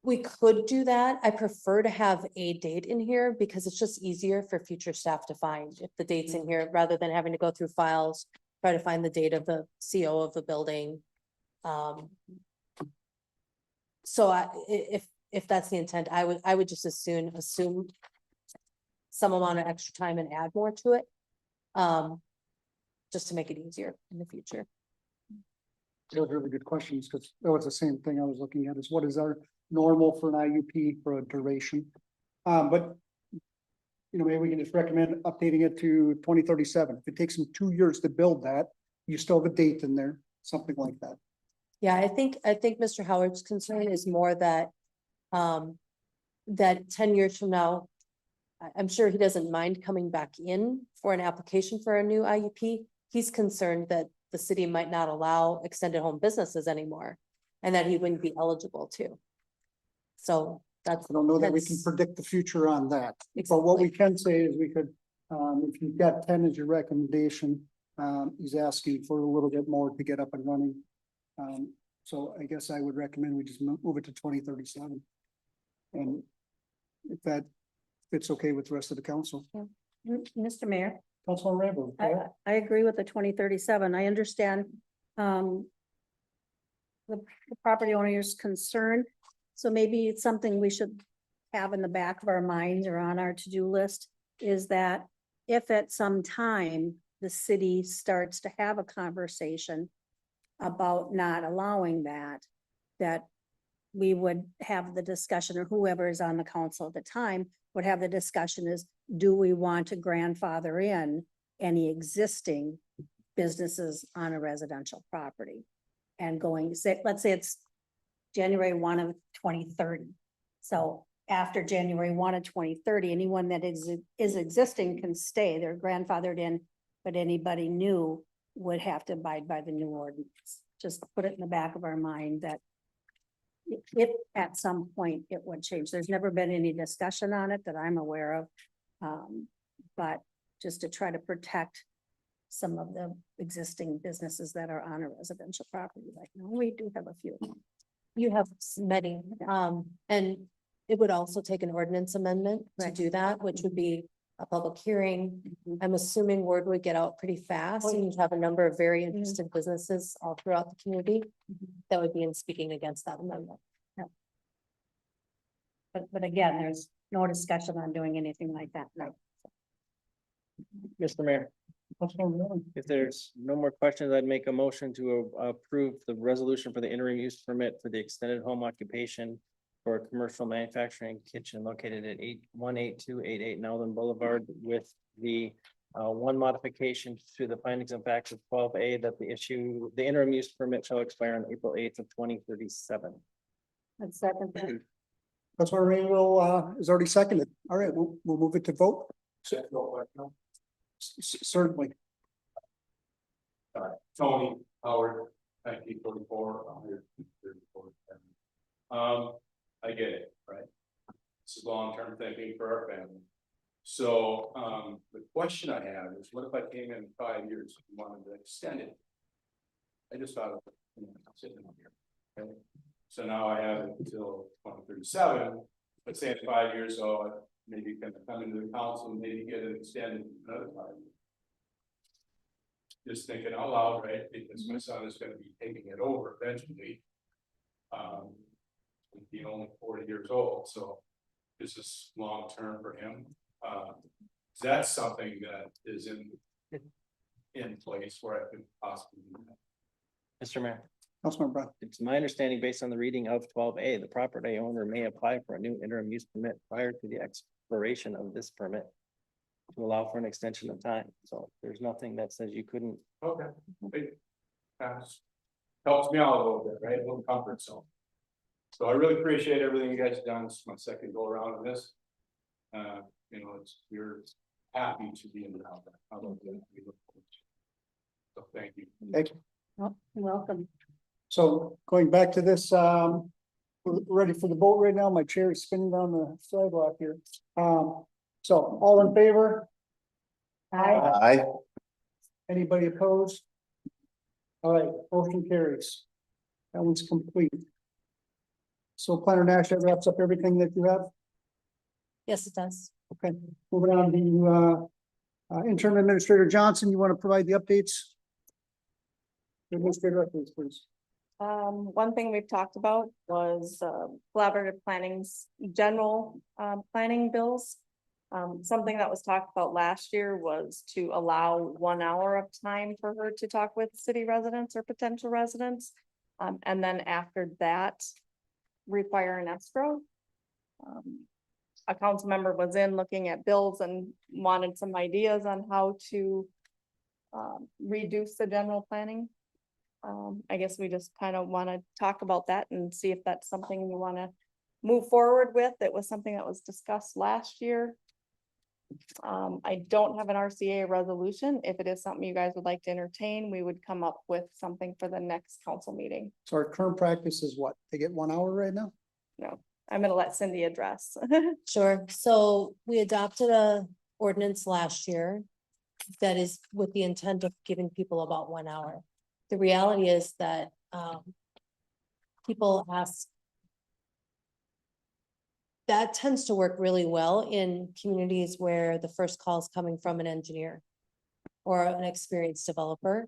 We could do that. I prefer to have a date in here because it's just easier for future staff to find if the date's in here, rather than having to go through files, try to find the date of the CO of the building. So if that's the intent, I would just assume some amount of extra time and add more to it. Just to make it easier in the future. Those are really good questions, because that was the same thing I was looking at, is what is our normal for an IUP for a duration? But you know, maybe we can just recommend updating it to 2037. If it takes them 2 years to build that, you still have a date in there, something like that. Yeah, I think Mr. Howard's concern is more that that 10 years from now, I'm sure he doesn't mind coming back in for an application for a new IUP. He's concerned that the city might not allow extended home businesses anymore and that he wouldn't be eligible to. So that's. I don't know that we can predict the future on that, but what we can say is we could, if you've got 10 as your recommendation, he's asking for a little bit more to get up and running. So I guess I would recommend we just move it to 2037. And if that fits okay with the rest of the council. Mr. Mayor. Councilman Rambo. I agree with the 2037. I understand the property owner's concern. So maybe it's something we should have in the back of our minds or on our to-do list, is that if at some time the city starts to have a conversation about not allowing that we would have the discussion, or whoever is on the council at the time would have the discussion, is do we want to grandfather in any existing businesses on a residential property? And let's say it's January 1 of 2030. So after January 1 of 2030, anyone that is existing can stay, they're grandfathered in, but anybody new would have to abide by the new ordinance. Just put it in the back of our mind that if at some point it would change. There's never been any discussion on it that I'm aware of. But just to try to protect some of the existing businesses that are on a residential property right now. We do have a few. You have many, and it would also take an ordinance amendment to do that, which would be a public hearing. I'm assuming word would get out pretty fast, and you'd have a number of very interested businesses all throughout the community that would be in speaking against that amendment. But again, there's no discussion on doing anything like that. No. Mr. Mayor, if there's no more questions, I'd make a motion to approve the resolution for the interim use permit for the extended home occupation for a commercial manufacturing kitchen located at 18288 Nowland Boulevard, with the one modification to the findings of facts of 12A, that the interim use permit shall expire on April 8th of 2037. That's second. That's why Rainbow is already seconded. All right, we'll move it to vote. Certainly. Tony Howard, 1944, 134. I get it, right? This is long-term thinking for our family. So the question I have is, what if I came in 5 years and wanted to extend it? I just thought of, sitting on here. Okay? So now I have it until 2037. But say in 5 years, maybe can come into the council and maybe get it extended another 5 years. Just thinking out loud, right? Because my son is going to be taking it over eventually. He's only 40 years old, so this is long term for him. That's something that is in place where I could possibly do that. Mr. Mayor. Councilman Brown. It's my understanding, based on the reading of 12A, the property owner may apply for a new interim use permit prior to the expiration of this permit to allow for an extension of time. So there's nothing that says you couldn't. Okay. Helps me out a little bit, right? A little comfort zone. So I really appreciate everything you guys have done. This is my second go around on this. We're happy to be involved. How about that? We look forward to it. So thank you. Thank you. Oh, welcome. So going back to this, we're ready for the vote right now. My chair is spinning down the sidewalk here. So all in favor? Aye. Anybody opposed? All right, motion carries. That one's complete. So Planner Nash, that wraps up everything that you have. Yes, it does. Okay, moving on to Interim Administrator Johnson, you want to provide the updates? Administrator updates, please. One thing we've talked about was, collaborative planning's general, planning bills. Something that was talked about last year was to allow 1 hour of time for her to talk with city residents or potential residents. And then after that, require an escrow. A council member was in looking at bills and wanted some ideas on how to reduce the general planning. I guess we just kind of want to talk about that and see if that's something you want to move forward with. It was something that was discussed last year. I don't have an RCA resolution. If it is something you guys would like to entertain, we would come up with something for the next council meeting. So our current practice is what? They get 1 hour right now? No, I'm gonna let Cindy address. Sure. So we adopted a ordinance last year that is with the intent of giving people about 1 hour. The reality is that people ask. That tends to work really well in communities where the first call is coming from an engineer or an experienced developer.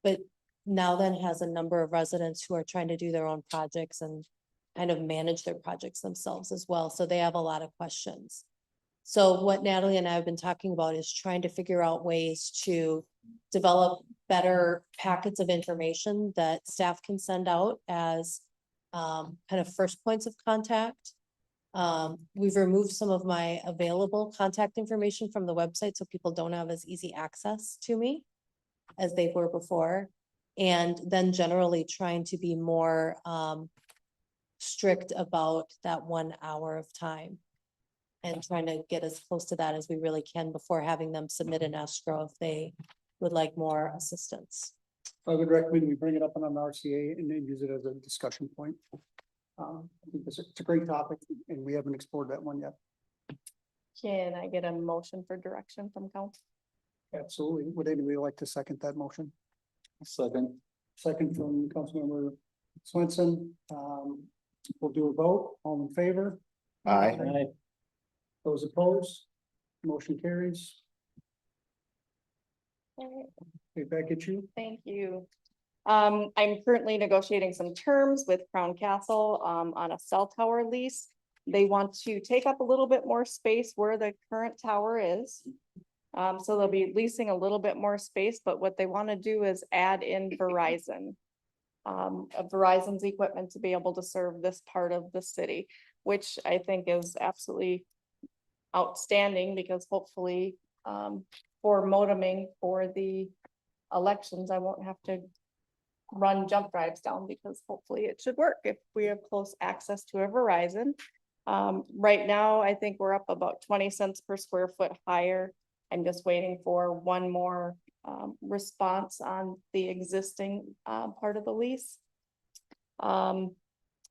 But now then has a number of residents who are trying to do their own projects and kind of manage their projects themselves as well. So they have a lot of questions. So what Natalie and I have been talking about is trying to figure out ways to develop better packets of information that staff can send out as kind of first points of contact. We've removed some of my available contact information from the website so people don't have as easy access to me as they were before. And then generally trying to be more strict about that 1 hour of time. And trying to get as close to that as we really can before having them submit an escrow if they would like more assistance. I would recommend we bring it up on an RCA and then use it as a discussion point. I think it's a great topic and we haven't explored that one yet. Can I get a motion for direction from council? Absolutely. Would anybody like to second that motion? Second. Second from Councilmember Swenson. We'll do a vote. All in favor? Aye. Those opposed? Motion carries. Okay, back at you. Thank you. I'm currently negotiating some terms with Crown Castle, on a cell tower lease. They want to take up a little bit more space where the current tower is. So they'll be leasing a little bit more space, but what they want to do is add in Verizon. Verizon's equipment to be able to serve this part of the city, which I think is absolutely outstanding because hopefully, for modeming for the elections, I won't have to run jump drives down because hopefully it should work if we have close access to a Verizon. Right now, I think we're up about 20 cents per square foot higher. I'm just waiting for one more response on the existing part of the lease.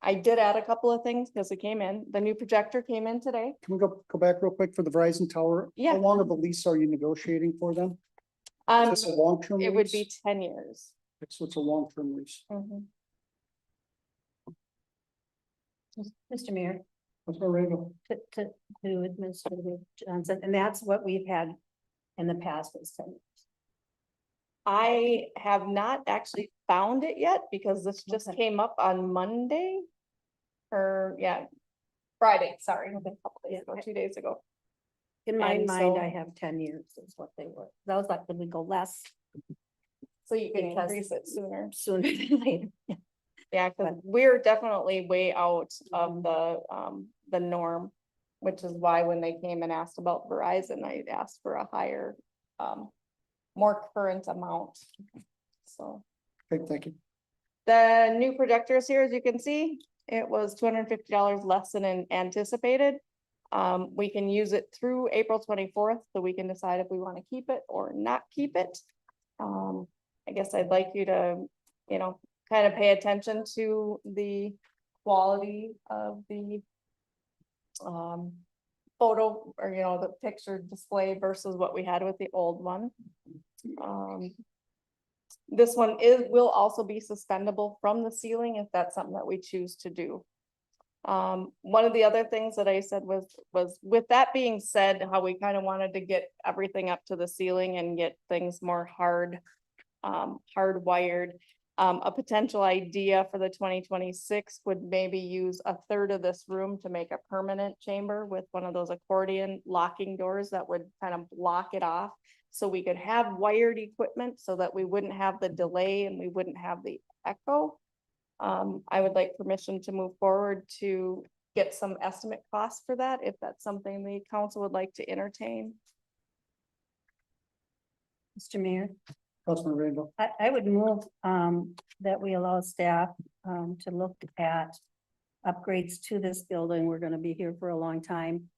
I did add a couple of things because it came in. The new projector came in today. Can we go back real quick for the Verizon tower? Yeah. How long of a lease are you negotiating for them? Is this a long-term lease? It would be 10 years. So it's a long-term lease. Mr. Mayor, Councilmember Rainbow. to Administrator Johnson, and that's what we've had in the past was 10 years. I have not actually found it yet because this just came up on Monday. Or yeah, Friday, sorry, a couple days ago, 2 days ago. In my And mind, so- I have 10 years is what they were. That was like, when we go less So you can Because- increase it sooner. sooner than later. Yeah, because we're definitely way out of the norm. Which is why when they came and asked about Verizon, I asked for a higher, more current amount. So Okay, thank you. the new projectors here, as you can see, it was $250 less than anticipated. We can use it through April 24th, so we can decide if we want to keep it or not keep it. I guess I'd like you to, kind of pay attention to the quality of the photo or, the picture display versus what we had with the old one. This one will also be suspendable from the ceiling if that's something that we choose to do. One of the other things that I said was with that being said, how we kind of wanted to get everything up to the ceiling and get things more hardwired. A potential idea for the 2026 would maybe use a third of this room to make a permanent chamber with one of those accordion locking doors that would kind of block it off. So we could have wired equipment so that we wouldn't have the delay and we wouldn't have the echo. I would like permission to move forward to get some estimate costs for that, if that's something the council would like to entertain. Mr. Mayor, Councilman Rainbow. I would move that we allow staff to look at upgrades to this building. We're gonna be here for a long time.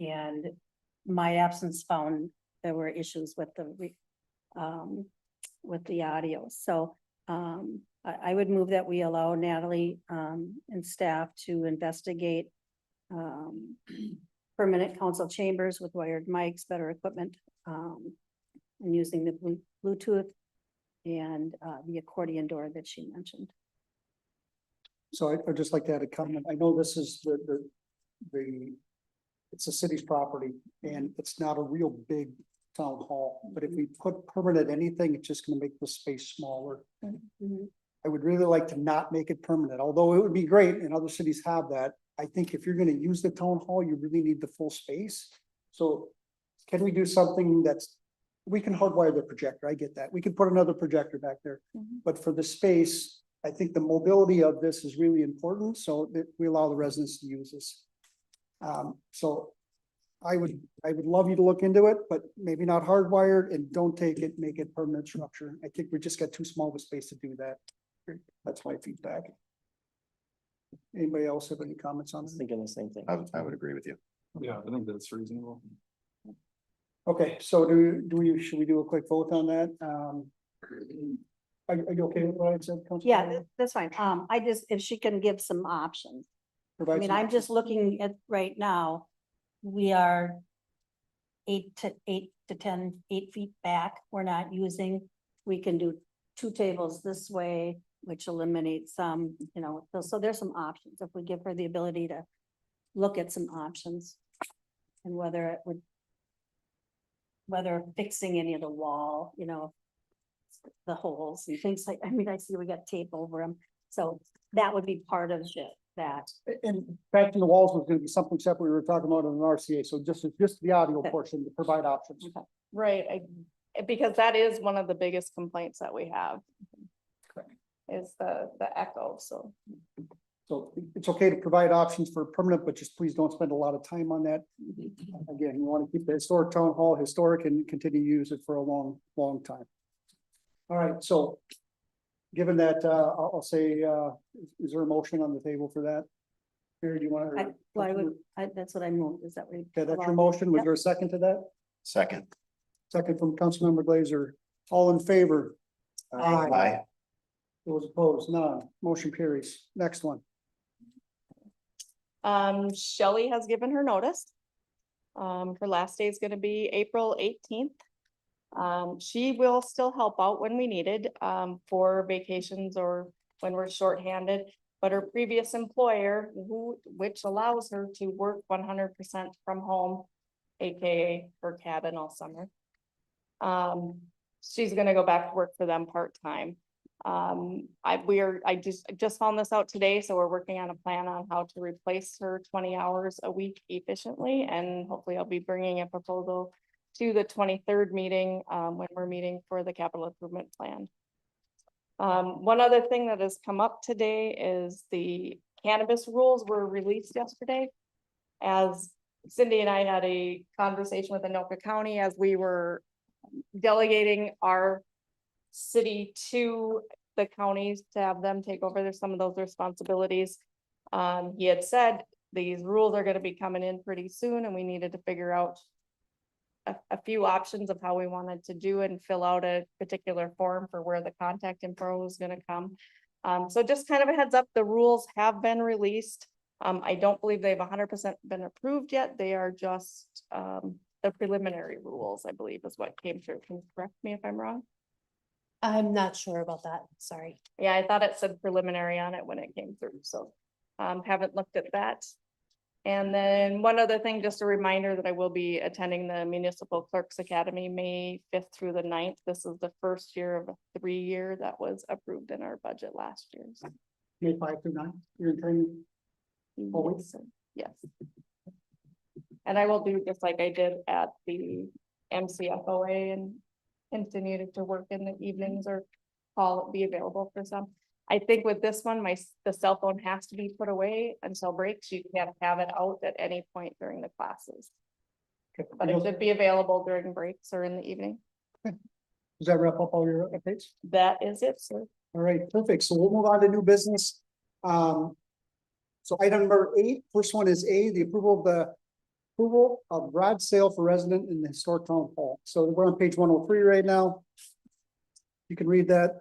And my absence found there were issues with the audio. So I would move that we allow Natalie and staff to investigate permanent council chambers with wired mics, better equipment, and using the Bluetooth and the accordion door that she mentioned. So I'd just like to add a comment. I know this is it's the city's property and it's not a real big town hall, but if we put permanent anything, it's just gonna make the space smaller. I would really like to not make it permanent, although it would be great and other cities have that. I think if you're gonna use the town hall, you really need the full space. So can we do something we can hardwire the projector, I get that. We can put another projector back there. But for the space, I think the mobility of this is really important, so that we allow the residents to use this. So I would love you to look into it, but maybe not hardwired, and don't make it permanent structure. I think we just got too small of a space to do that. That's my feedback. Anybody else have any comments on this? Thinking the same thing. I would agree with you. Yeah, I think that's reasonable. Okay, so should we do a quick vote on that? Are you okay with what I said, Councilman? Yeah, that's fine. If she can give some options. I Provide mean, some I'm just looking at right now, we are 8 to 10 feet back. We're not using, we can do 2 tables this way, which eliminates some, so there's some options. If we give her the ability to look at some options and whether fixing any of the wall, the holes and things like, I see we got tape over them. So that would be part of that. And back to the walls was gonna be something separate we were talking about in an RCA, so just the audio portion to provide options. Right, because that is one of the biggest complaints that we have. Is the echo, so. So it's okay to provide options for permanent, but just please don't spend a lot of time on that. Again, you want to keep the historic town hall historic and continue to use it for a long, long time. All right, so given that, I'll say, is there a motion on the table for that? Here, do you want to? That's what I moved. Is that what? Okay, that's your motion. Was there a second to that? Second. Second from Councilmember Glazer. All in favor? Aye. Those opposed? None. Motion carries. Next one. Shelley has given her notice. Her last day is gonna be April 18th. She will still help out when we needed, for vacations or when we're shorthanded. But her previous employer, which allows her to work 100% from home, AKA her cabin all summer. She's gonna go back to work for them part-time. I just found this out today, so we're working on a plan on how to replace her 20 hours a week efficiently, and hopefully I'll be bringing a proposal to the 23rd meeting, when we're meeting for the capital improvement plan. One other thing that has come up today is the cannabis rules were released yesterday. As Cindy and I had a conversation with Anoka County as we were delegating our city to the counties to have them take over some of those responsibilities. He had said these rules are going to be coming in pretty soon and we needed to figure out a few options of how we wanted to do and fill out a particular form for where the contact info is going to come. So just kind of a heads up, the rules have been released. I don't believe they've 100% been approved yet. They are just, the preliminary rules, I believe, is what came through. Can you correct me if I'm wrong? I'm not sure about that, sorry. Yeah, I thought it said preliminary on it when it came through, so, haven't looked at that. And then one other thing, just a reminder that I will be attending the Municipal Clerks Academy, May 5th through the 9th. This is the first year of a 3-year that was approved in our budget last year. So, May 5 through 9, you're in training. Oh, yes, yes. And I will do just like I did at the MCFOA and continue to work in the evenings or be available for some. I think with this one, the cell phone has to be put away until breaks. You can't have it out at any point during the classes. Okay. But it should be available during breaks or in the evening. Does that wrap up all your updates? That is it, sir. All right, perfect. So we'll move on to new business. So item number 8, first one is A, the approval of garage sale for resident in the historic town hall. So we're on page 103 right now. You can read that.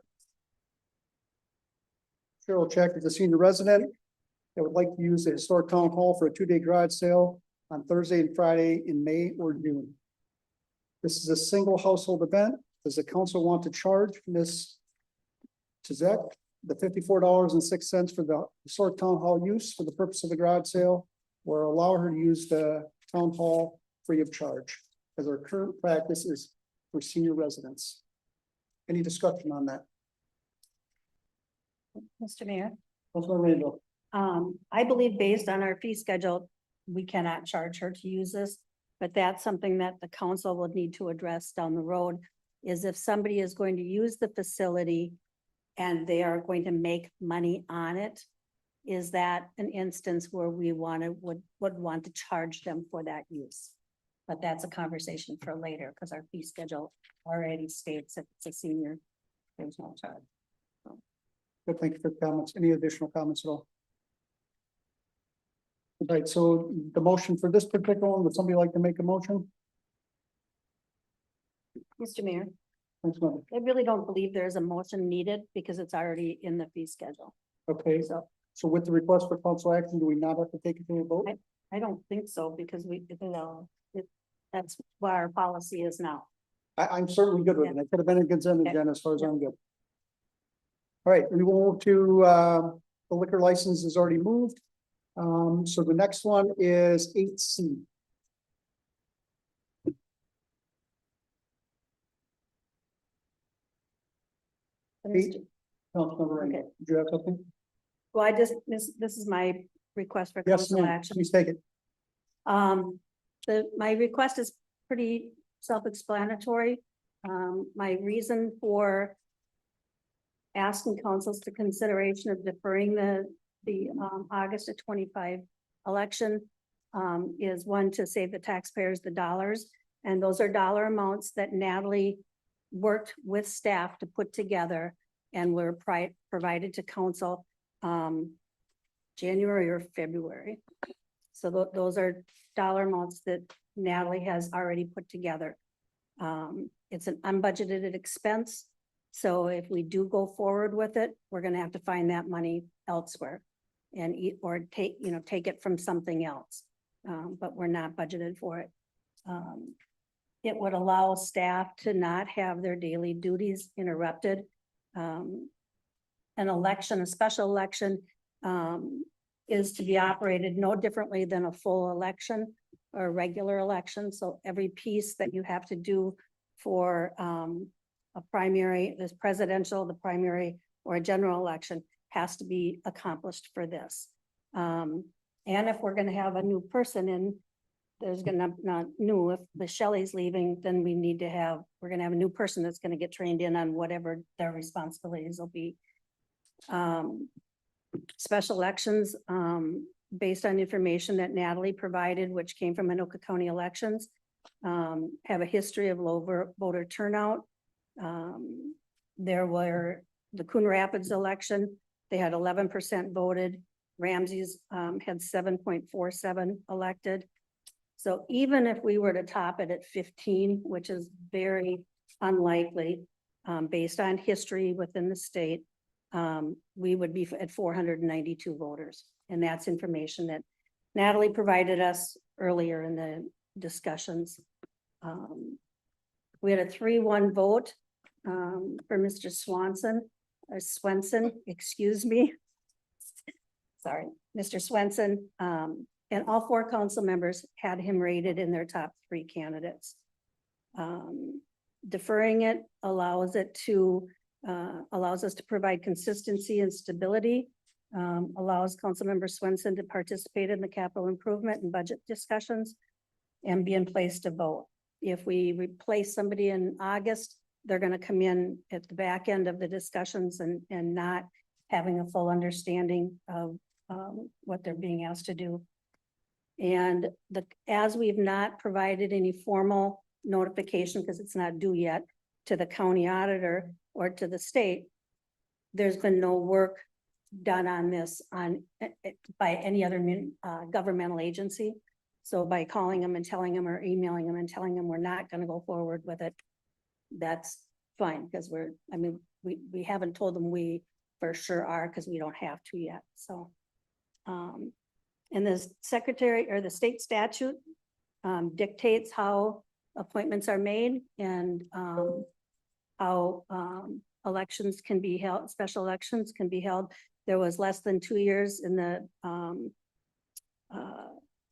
Cheryl Check is a senior resident that would like to use the historic town hall for a 2-day garage sale on Thursday and Friday in May or June. This is a single household event. Does the council want to charge this to Zach the $54.06 for the historic town hall use for the purpose of the garage sale, or allow her to use the town hall free of charge, as our current practice is for senior residents? Any discussion on that? Mr. Mayor, Councilman Randall. I believe based on our fee schedule, we cannot charge her to use this. But that's something that the council will need to address down the road, is if somebody is going to use the facility and they are going to make money on it, is that an instance where we would want to charge them for that use? But that's a conversation for later, because our fee schedule already states that it's a senior, there's no charge. Good, thank you for the comments. Any additional comments at all? Right, so the motion for this particular one, would somebody like to make a motion? Mr. Mayor, Councilmember. I really don't believe there's a motion needed because it's already in the fee schedule. Okay, so with the request for council action, do we not have to take it to a vote? I don't think so, because that's what our policy is now. I'm certainly good with it. It could have been a consent agenda as far as I'm good. All right, we will move to, the liquor license is already moved. So the next one is 8C. Councilmember Randall, do you have something? Well, this is my request for Yes, council ma'am, action. please take it. My request is pretty self-explanatory. My reason for asking councils to consideration of deferring the August of 25 election is one, to save the taxpayers the dollars. And those are dollar amounts that Natalie worked with staff to put together and were provided to council January or February. So those are dollar amounts that Natalie has already put together. It's an unbudgeted expense. So if we do go forward with it, we're gonna have to find that money elsewhere and take it from something else. But we're not budgeted for it. It would allow staff to not have their daily duties interrupted. An election, a special election, is to be operated no differently than a full election or a regular election. So every piece that you have to do for a primary, this presidential, the primary, or a general election has to be accomplished for this. And if we're gonna have a new person in, there's gonna not new, if the Shelley's leaving, then we're gonna have a new person that's gonna get trained in on whatever their responsibilities will be. Special elections, based on information that Natalie provided, which came from Anoka County elections, have a history of low voter turnout. There were the Coon Rapids election, they had 11% voted. Ramsey's had 7.47 elected. So even if we were to top it at 15, which is very unlikely, based on history within the state, we would be at 492 voters. And that's information that Natalie provided us earlier in the discussions. We had a 3-1 vote for Mr. Swenson, excuse me. Sorry, Mr. Swenson, and all 4 council members had him rated in their top 3 candidates. Deferring it allows us to provide consistency and stability, allows Councilmember Swenson to participate in the capital improvement and budget discussions and be in place to vote. If we replace somebody in August, they're gonna come in at the back end of the discussions and not having a full understanding of what they're being asked to do. And as we've not provided any formal notification, because it's not due yet, to the county auditor or to the state, there's been no work done on this by any other governmental agency. So by calling them and telling them or emailing them and telling them we're not gonna go forward with it, that's fine, because we haven't told them we for sure are, because we don't have to yet, so. And the secretary or the state statute dictates how appointments are made and how elections can be held, special elections can be held. There was less than 2 years in the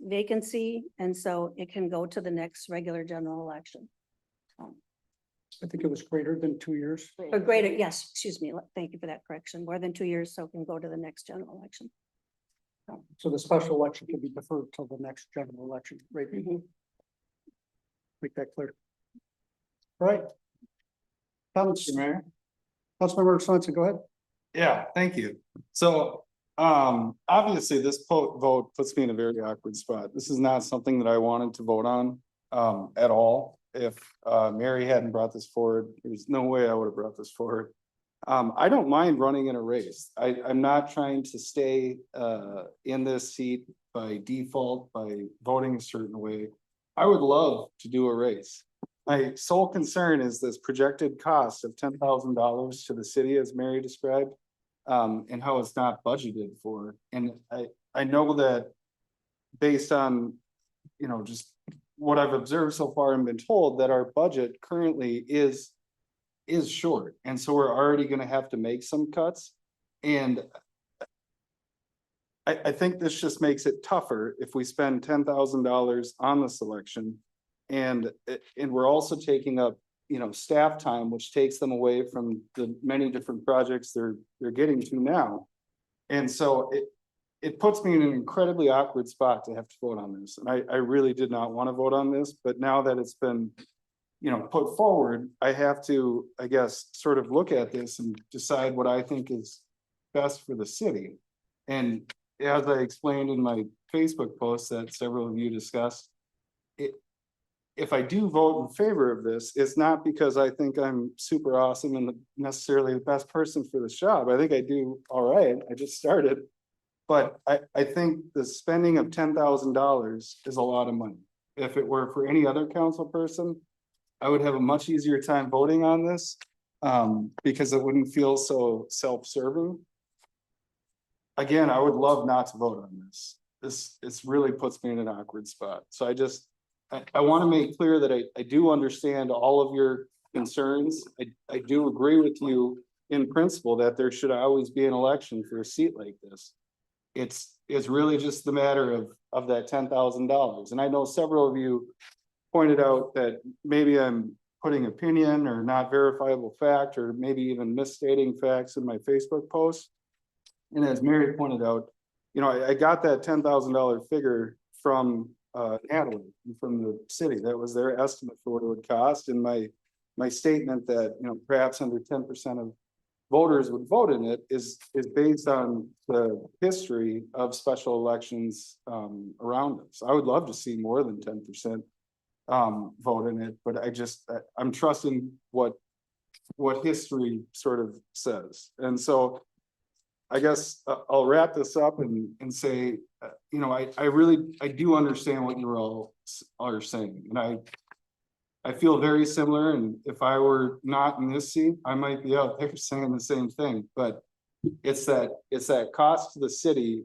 vacancy, and so it can go to the next regular general election. I think it was greater than 2 years. Or greater, yes, excuse me, thank you for that correction, more than 2 years, so it can go to the next general election. So the special election can be deferred till the next general election, right? Make that clear. All right. Comments, Mayor? Councilmember Swenson, go ahead. Yeah, thank you. So, obviously this vote puts me in a very awkward spot. This is not something that I wanted to vote on, at all. If, Mary hadn't brought this forward, there's no way I would have brought this forward. I don't mind running in a race. I'm not trying to stay, in this seat by default, by voting a certain way. I would love to do a race. My sole concern is this projected cost of $10,000 to the city, as Mary described, and how it's not budgeted for. And I know that based on, just what I've observed so far and been told, that our budget currently is short. And so we're already gonna have to make some cuts. And I think this just makes it tougher if we spend $10,000 on this election. And we're also taking up, staff time, which takes them away from the many different projects they're getting to now. And so it puts me in an incredibly awkward spot to have to vote on this. And I really did not want to vote on this, but now that it's been, put forward, I have to, I guess, sort of look at this and decide what I think is best for the city. And as I explained in my Facebook post that several of you discussed, if I do vote in favor of this, it's not because I think I'm super awesome and necessarily the best person for this job. I think I do all right. I just started. But I think the spending of $10,000 is a lot of money. If it were for any other council person, I would have a much easier time voting on this, because it wouldn't feel so self-serving. Again, I would love not to vote on this. This really puts me in an awkward spot. So I want to make clear that I do understand all of your concerns. I do agree with you in principle that there should always be an election for a seat like this. It's really just the matter of that $10,000. And I know several of you pointed out that maybe I'm putting opinion or not verifiable fact, or maybe even misstating facts in my Facebook post. And as Mary pointed out, I got that $10,000 figure from Natalie, from the city. That was their estimate for what it would cost. And my statement that, perhaps under 10% of voters would vote in it is based on the history of special elections around us. I would love to see more than 10% vote in it, but I'm trusting what history sort of says. And so I guess I'll wrap this up and say, I do understand what you all are saying, and I feel very similar. And if I were not in this seat, I might be out there saying the same thing. But it's that cost to the city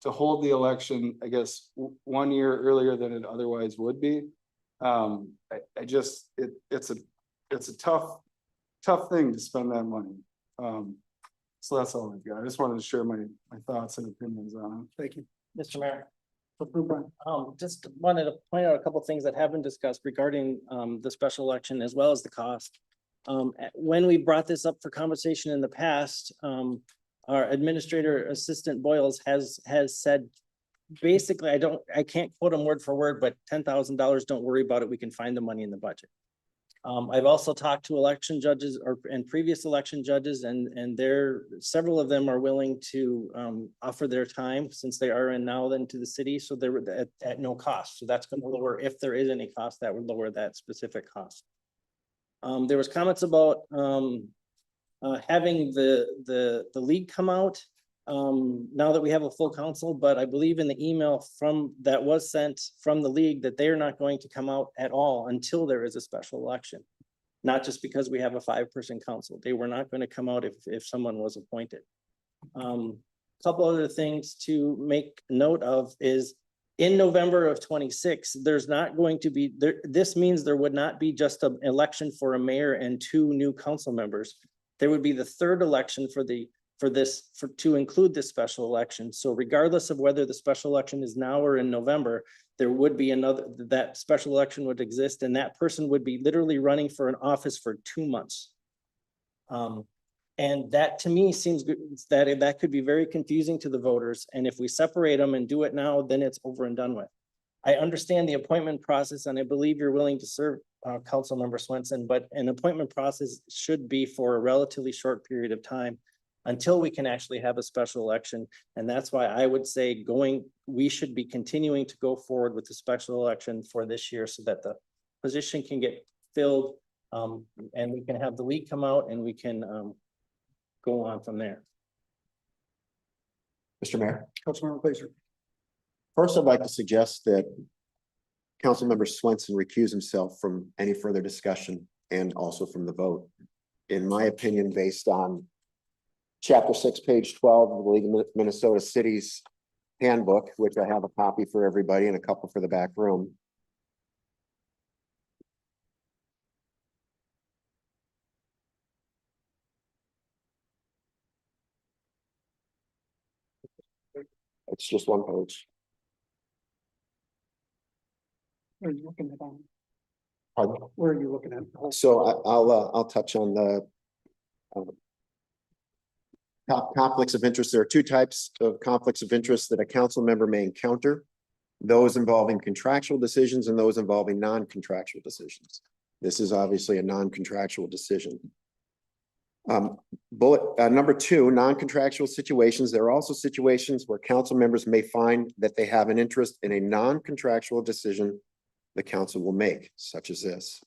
to hold the election, I guess, 1 year earlier than it otherwise would be. I just, it's a tough thing to spend that money. So that's all I've got. I just wanted to share my thoughts and opinions on it. Thank you. Mr. Mayor. Brian. Just wanted to point out a couple things that have been discussed regarding the special election as well as the cost. When we brought this up for conversation in the past, our administrator assistant Boyles has said, basically, I can't quote him word for word, but $10,000, don't worry about it. We can find the money in the budget. I've also talked to election judges and previous election judges, and several of them are willing to offer their time, since they are in now then, to the city. So they're at no cost. So that's going to lower, if there is any cost, that would lower that specific cost. There was comments about having the league come out now that we have a full council, but I believe in the email that was sent from the league that they are not going to come out at all until there is a special election. Not just because we have a 5-person council. They were not going to come out if someone was appointed. Couple other things to make note of is in November of 26, there's not going to be there. This means there would not be just an election for a mayor and 2 new council members. There would be the 3rd election to include this special election. So regardless of whether the special election is now or in November, there would be that special election would exist, and that person would be literally running for an office for 2 months. And that to me seems good, that could be very confusing to the voters. And if we separate them and do it now, then it's over and done with. I understand the appointment process, and I believe you're willing to serve Councilmember Swenson, but an appointment process should be for a relatively short period of time until we can actually have a special election. And that's why I would say we should be continuing to go forward with the special election for this year so that the position can get filled, and we can have the league come out and we can go on from there. Mr. Mayor. Councilmember Glazer. First, I'd like to suggest that Councilmember Swenson recuse himself from any further discussion and also from the vote. In my opinion, based on Chapter 6, page 12 of the League of Minnesota Cities Handbook, which I have a copy for everybody and a couple for the back room. It's just one page. Where are you looking at? Pardon? Where are you looking at? So I'll touch on the conflicts of interest. There are 2 types of conflicts of interest that a council member may encounter: those involving contractual decisions and those involving non-contractual decisions. This is obviously a non-contractual decision. Number 2, non-contractual situations. There are also situations where council members may find that they have an interest in a non-contractual decision the council will make, such as this.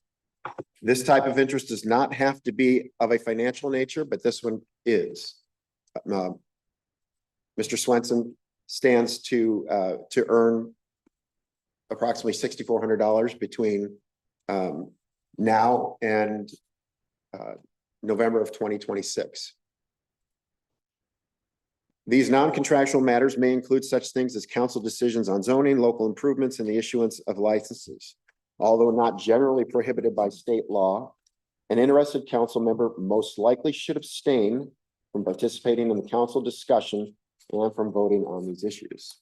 This type of interest does not have to be of a financial nature, but this one is. Mr. Swenson stands to earn approximately $6,400 between now and November of 2026. These non-contractual matters may include such things as council decisions on zoning, local improvements, and the issuance of licenses. Although not generally prohibited by state law, an interested council member most likely should abstain from participating in the council discussion and from voting on these issues.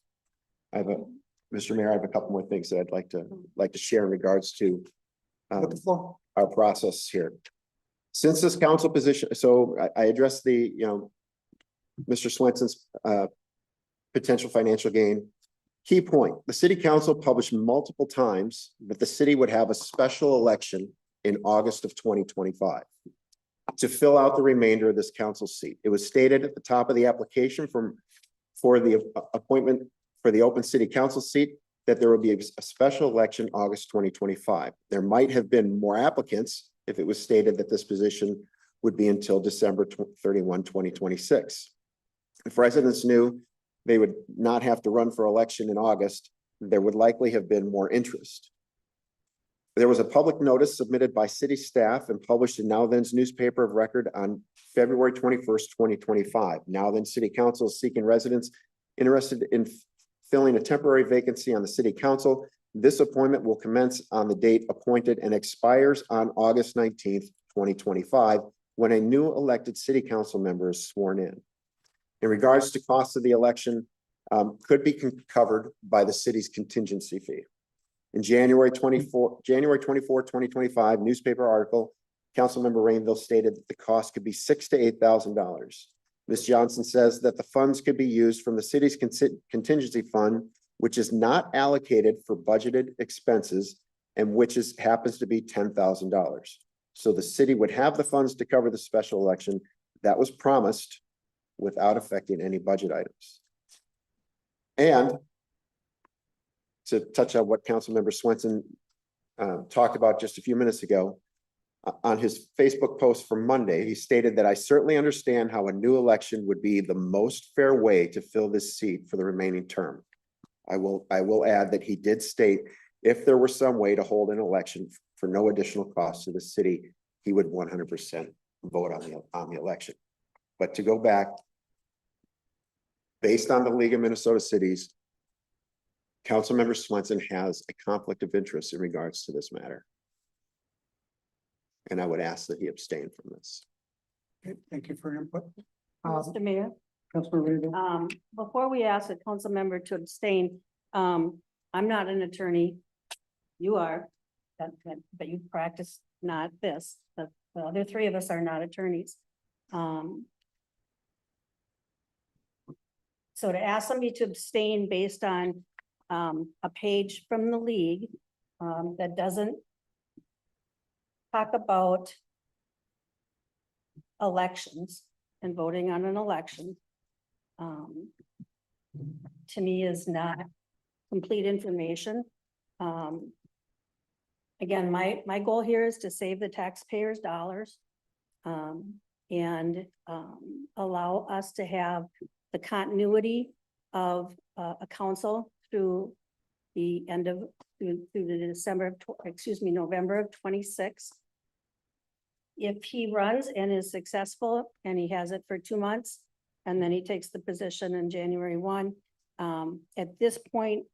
Mr. Mayor, I have a couple more things that I'd like to share in regards to our process here. Since this council position, so I addressed Mr. Swenson's potential financial gain. Key point: the city council published multiple times that the city would have a special election in August of 2025 to fill out the remainder of this council seat. It was stated at the top of the application for the appointment for the open city council seat that there would be a special election August 2025. There might have been more applicants if it was stated that this position would be until December 31, 2026. If residents knew they would not have to run for election in August, there would likely have been more interest. There was a public notice submitted by city staff and published in Now Then's newspaper of record on February 21st, 2025. Now Then City Council is seeking residents interested in filling a temporary vacancy on the city council. This appointment will commence on the date appointed and expires on August 19th, 2025, when a new elected city council member is sworn in. In regards to costs of the election, could be covered by the city's contingency fee. In January 24, 2025 newspaper article, Councilmember Rainville stated that the cost could be $6,000 to $8,000. Ms. Johnson says that the funds could be used from the city's contingency fund, which is not allocated for budgeted expenses and which happens to be $10,000. So the city would have the funds to cover the special election that was promised without affecting any budget items. And to touch on what Councilmember Swenson talked about just a few minutes ago, on his Facebook post from Monday, he stated that I certainly understand how a new election would be the most fair way to fill this seat for the remaining term. I will add that he did state if there were some way to hold an election for no additional cost to the city, he would 100% vote on the election. But to go back, based on the League of Minnesota Cities, Councilmember Swenson has a conflict of interest in regards to this matter. And I would ask that he abstain from this. Okay, thank you for your input. Mr. Mayor, Councilmember Rainville. before we ask a council member to abstain, I'm not an attorney. You are, but you practice not this, but the other three of us are not attorneys. So to ask somebody to abstain based on a page from the league that doesn't talk about elections and voting on an election, to me is not complete information. Again, my goal here is to save the taxpayers' dollars and allow us to have the continuity of a council through the end of, through the November of 26. If he runs and is successful and he has it for 2 months, and then he takes the position in January 1, at this point,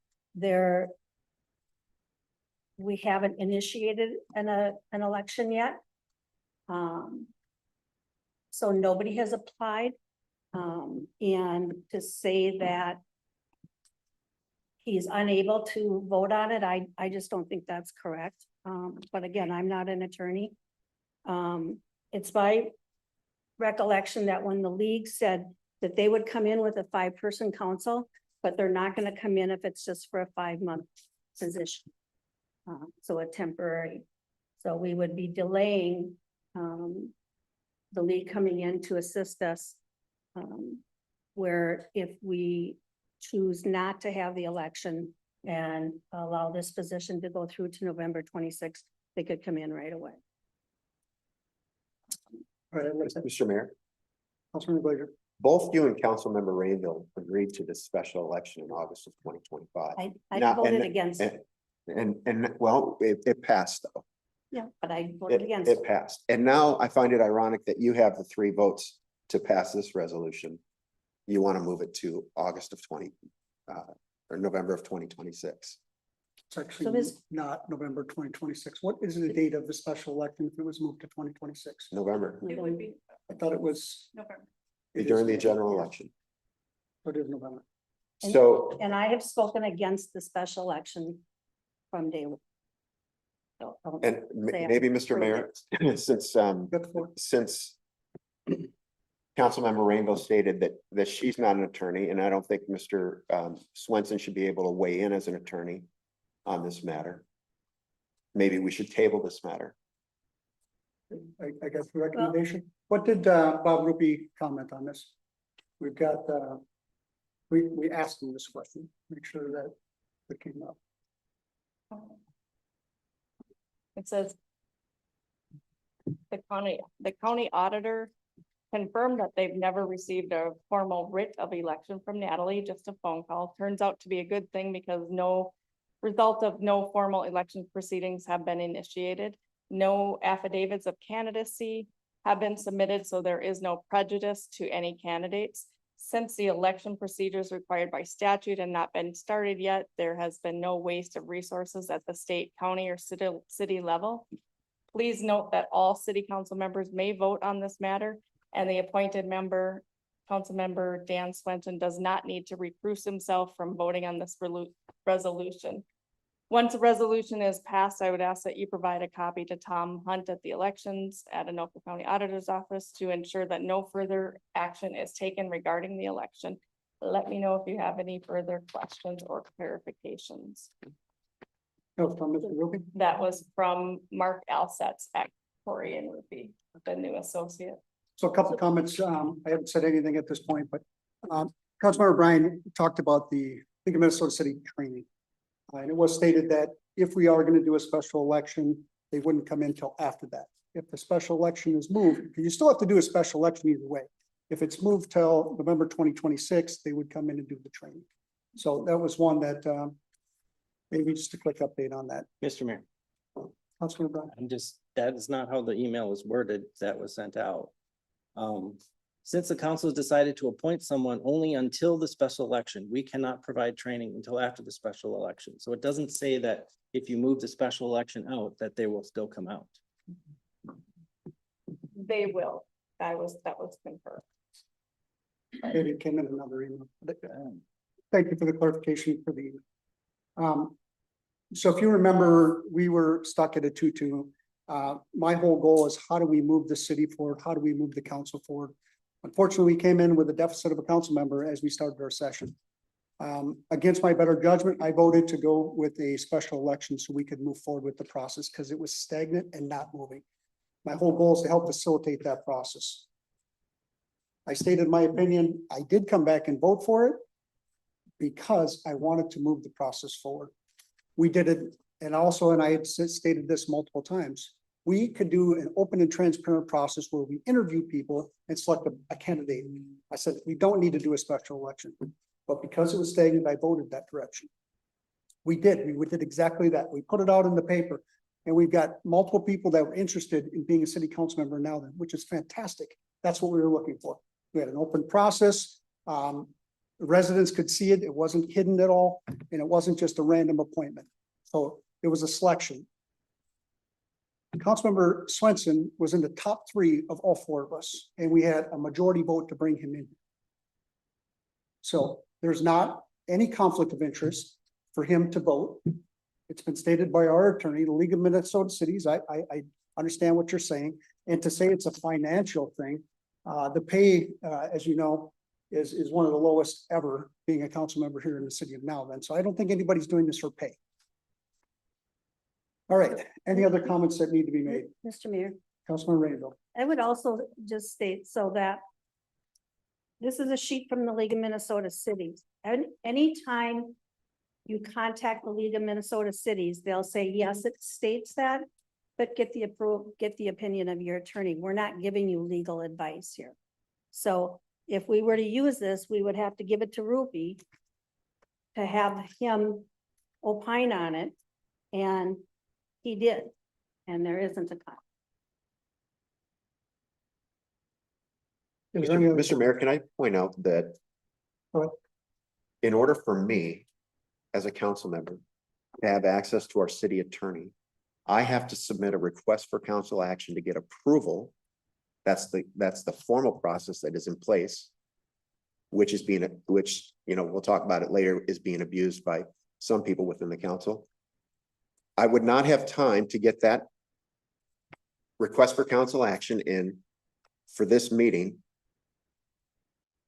we haven't initiated an election yet. So nobody has applied. And to say that he's unable to vote on it, I just don't think that's correct. But again, I'm not an attorney. It's my recollection that when the league said that they would come in with a 5-person council, but they're not going to come in if it's just for a 5-month position. So a temporary. So we would be delaying the league coming in to assist us. Where if we choose not to have the election and allow this position to go through to November 26th, they could come in right away. All right, Mr. Mayor, Councilmember Blazer. both you and Councilmember Rainville agreed to this special election in August of 2025. I Now, voted against it. And well, it passed though. Yeah, but I voted against It passed. And now I find it ironic that you have the 3 votes to pass this resolution. You want to move it to August of or November of 2026. It's actually not November 2026. What is the date of the special election if it was moved to 2026? November, It would be I thought it was. November. during the general election. It is November. So, And I have spoken against the special election from day one. So don't and say I maybe Mr. approved Mayor, since Councilmember Rainville stated that she's not an attorney, and I don't think Mr. Swenson should be able to weigh in as an attorney on this matter. Maybe we should table this matter. I guess the recommendation. What did Bob Rupi comment on this? We've got, we asked him this question, make sure that it came up. It says the county auditor confirmed that they've never received a formal writ of election from Natalie, just a phone call. Turns out to be a good thing because no Result of no formal election proceedings have been initiated. No affidavits of candidacy have been submitted, so there is no prejudice to any candidates. Since the election procedures required by statute and not been started yet, there has been no waste of resources at the state, county, or city level. Please note that all city council members may vote on this matter, and the appointed member, council member Dan Swenson, does not need to recuse himself from voting on this resolution. Once a resolution is passed, I would ask that you provide a copy to Tom Hunt at the elections at Anoka County Auditor's Office to ensure that no further action is taken regarding the election. Let me know if you have any further questions or clarifications. No, from Mr. Rubin. That was from Mark Alsets at Corey and Ruby, the new associate. So a couple of comments. I haven't said anything at this point, but Councilmember Bryan talked about the League of Minnesota City training. And it was stated that if we are going to do a special election, they wouldn't come in till after that. If the special election is moved, because you still have to do a special election either way. If it's moved till November 2026, they would come in and do the training. So that was one that maybe just a quick update on that. Mr. Mayor, Councilmember Bryan. that is not how the email was worded that was sent out. Since the council has decided to appoint someone only until the special election, we cannot provide training until after the special election. So it doesn't say that if you move the special election out, that they will still come out. They will. That was confirmed. Maybe it came in another email. Thank you for the clarification for the. So if you remember, we were stuck at a 2-2. My whole goal is how do we move the city forward? How do we move the council forward? Unfortunately, we came in with a deficit of a council member as we started our session. Against my better judgment, I voted to go with a special election so we could move forward with the process because it was stagnant and not moving. My whole goal is to help facilitate that process. I stated my opinion. I did come back and vote for it because I wanted to move the process forward. We did it, and I had stated this multiple times. We could do an open and transparent process where we interview people and select a candidate. I said, we don't need to do a special election, but because it was stagnant, I voted that direction. We did exactly that. We put it out in the paper and we've got multiple people that were interested in being a city council member now, which is fantastic. That's what we were looking for. We had an open process. Residents could see it. It wasn't hidden at all. And it wasn't just a random appointment. So it was a selection. Councilmember Swenson was in the top 3 of all 4 of us, and we had a majority vote to bring him in. So there's not any conflict of interest for him to vote. It's been stated by our attorney, the League of Minnesota Cities. I understand what you're saying. And to say it's a financial thing, the pay, as you know, is one of the lowest ever being a council member here in the city of Nowland. So I don't think anybody's doing this for pay. All right, any other comments that need to be made? Mr. Mayor, Councilman Rainville. I would also just state so that this is a sheet from the League of Minnesota Cities. And anytime you contact the League of Minnesota Cities, they'll say, yes, it states that, but get the opinion of your attorney. We're not giving you legal advice here. So if we were to use this, we would have to give it to Ruby to have him opine on it. And he did, and there isn't a conflict. Mr. Mayor, can I point out that in order for me as a council member to have access to our city attorney, I have to submit a request for council action to get approval. That's the formal process that is in place, which we'll talk about it later, is being abused by some people within the council. I would not have time to get that request for council action in for this meeting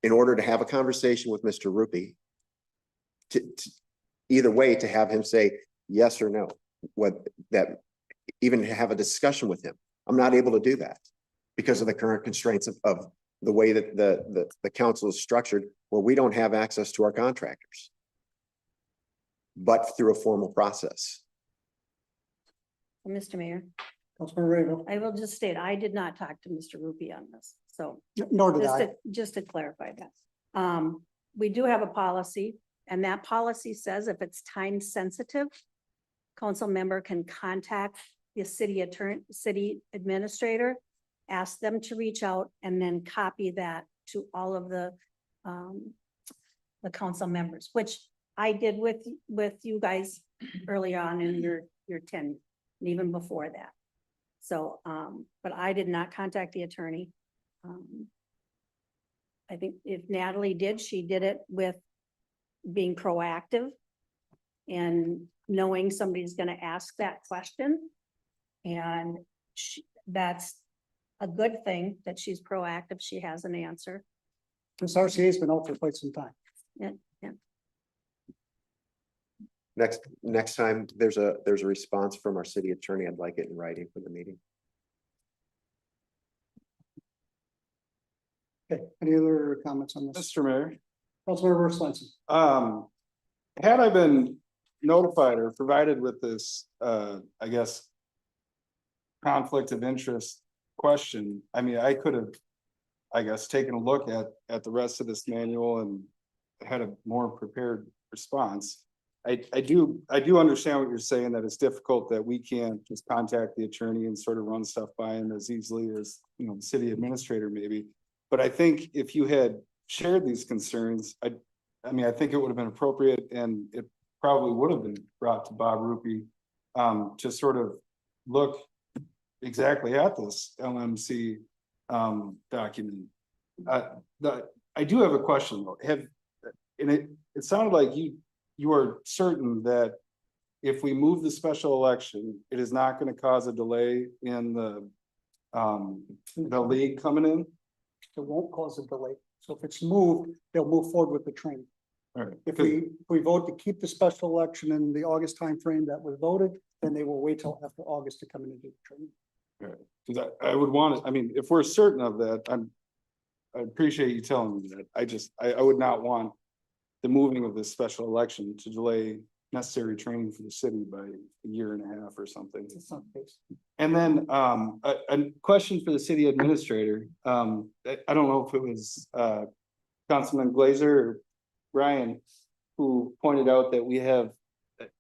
in order to have a conversation with Mr. Rupi to either way, to have him say yes or no, even to have a discussion with him. I'm not able to do that because of the current constraints of the way that the council is structured, where we don't have access to our contractors, but through a formal process. Mr. Mayor, I will just state, I did not talk to Mr. Rupi on this, so. Nor did I. Just to clarify that. We do have a policy and that policy says if it's time sensitive, council member can contact the city attorney, city administrator, ask them to reach out and then copy that to all of the council members, which I did with you guys early on in your tenure, and even before that. So, but I did not contact the attorney. I think if Natalie did, she did it with being proactive and knowing somebody's gonna ask that question. And that's a good thing that she's proactive. She has an answer. This RCA's been out for quite some time. Yeah, yeah. Next time there's a response from our city attorney, I'd like it in writing for the meeting. Okay, any other comments on this? Mr. Mayor, Councilmember Swenson. had I been notified or provided with this, I guess, conflict of interest question, I mean, I could have, I guess, taken a look at the rest of this manual and had a more prepared response. I do understand what you're saying, that it's difficult that we can't just contact the attorney and sort of run stuff by him as easily as, you know, the city administrator maybe. But I think if you had shared these concerns, I mean, I think it would have been appropriate, and it probably would have been brought to Bob Rupi to sort of look exactly at this LMC document. I do have a question though. It sounded like you are certain that if we move the special election, it is not going to cause a delay in the league coming in? It won't cause a delay. So if it's moved, they'll move forward with the training. All right. If we vote to keep the special election in the August timeframe that was voted, then they will wait till after August to come in and do the training. All right. Because I would want to, I mean, if we're certain of that, I appreciate you telling me that. I would not want the moving of this special election to delay necessary training for the city by a year and a half or something. It's not the case. And then a question for the city administrator. I don't know if it was Councilman Glazer or Ryan who pointed out that we have,